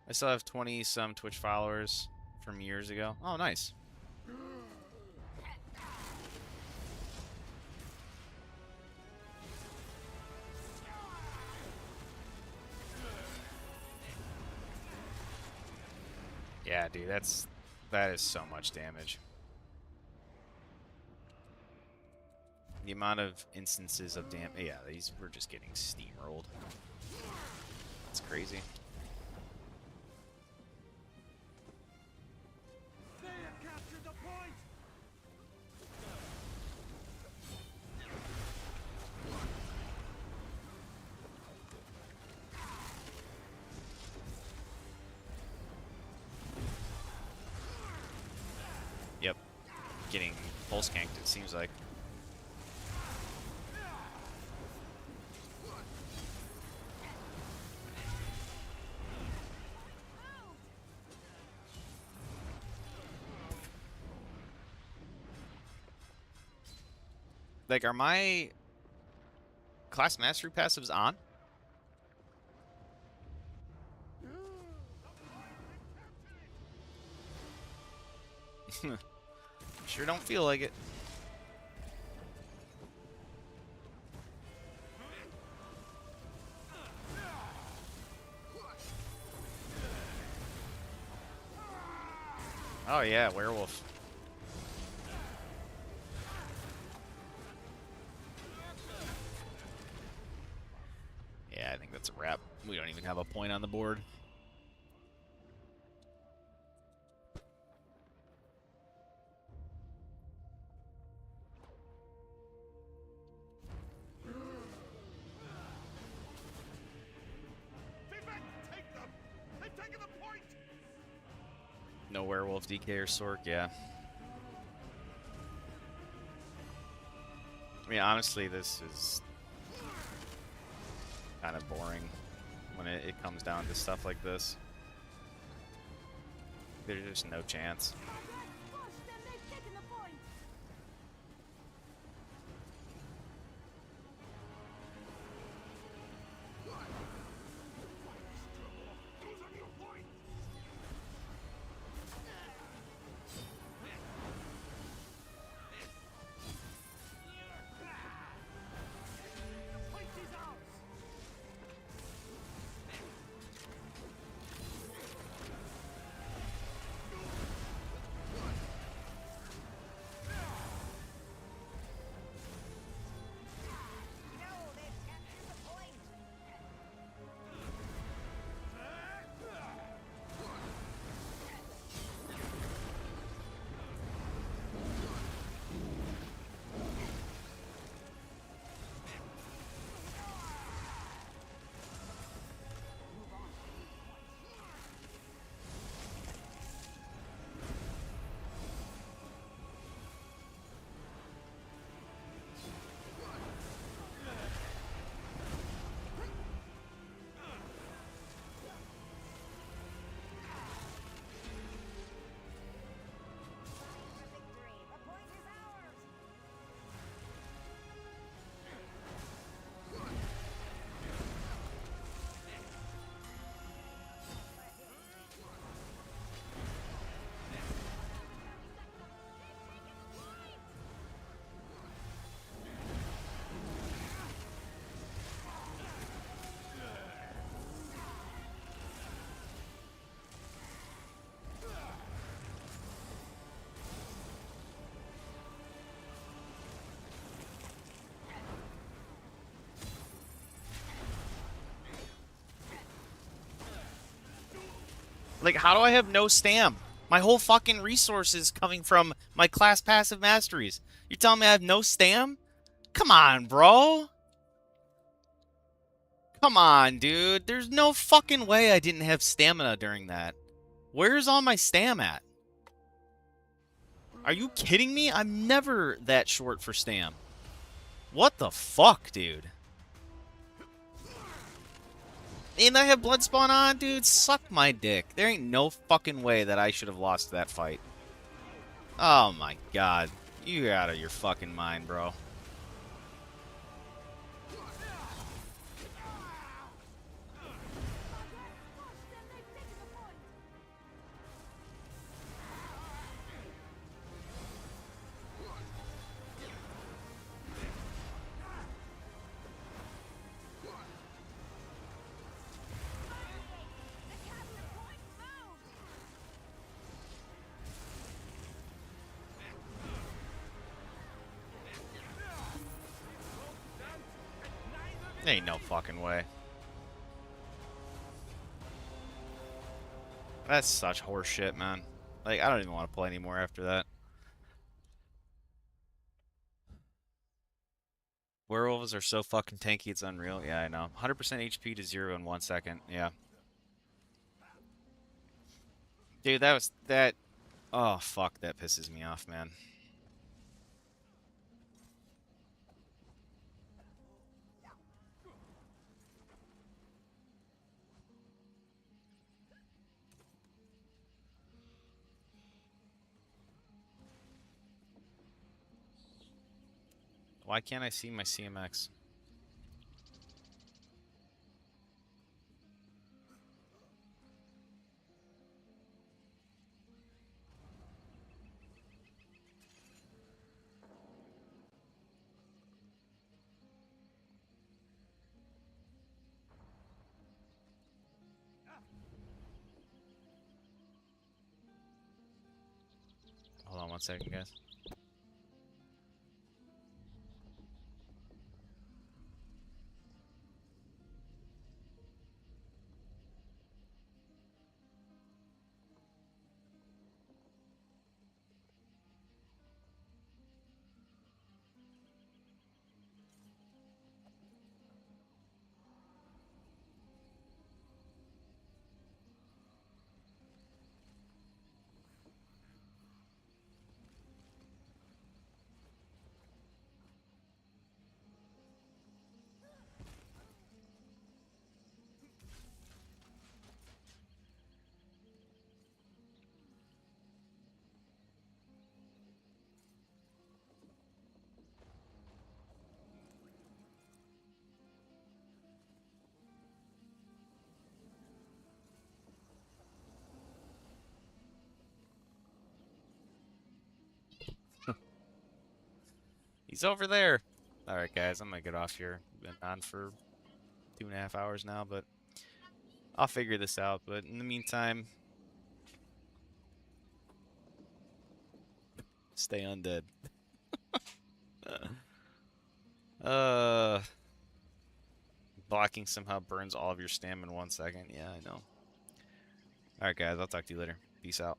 I still have 20 some Twitch followers from years ago. Oh, nice. Yeah, dude, that is so much damage. The amount of instances of damage. Yeah, these were just getting steamrolled. That's crazy. They have captured the point. Yep. Getting pulse canked, it seems like. Like, are my class mastery passives on? Sure don't feel like it. Oh yeah, werewolf. Yeah, I think that's a wrap. We don't even have a point on the board. Take them! They've taken the point! No werewolf, DK, or Sork, yeah. I mean, honestly, this is kind of boring when it comes down to stuff like this. There's just no chance. Push them, they've taken the point. The point is ours. No, they've captured the point. Victory. The point is ours. Like, how do I have no stam? My whole fucking resource is coming from my class passive masteries. You're telling me I have no stam? Come on, bro. Come on, dude. There's no fucking way I didn't have stamina during that. Where's all my stam at? Are you kidding me? I'm never that short for stam. What the fuck, dude? And I have blood spawn on, dude. Suck my dick. There ain't no fucking way that I should have lost that fight. Oh my god. You're out of your fucking mind, bro. Ain't no fucking way. That's such horseshit, man. Like, I don't even want to play anymore after that. Werewolves are so fucking tanky, it's unreal. Yeah, I know. 100% HP to 0 in 1 second. Yeah. Dude, that was... that... Oh, fuck. That pisses me off, man. Why can't I see my CMX? Hold on 1 second, guys. He's over there. Alright, guys, I'm gonna get off here. Been on for 2.5 hours now, but I'll figure this out. But in the meantime, stay undead. uh, Blocking somehow burns all of your stamina in 1 second. Yeah, I know. Alright, guys, I'll talk to you later. Peace out.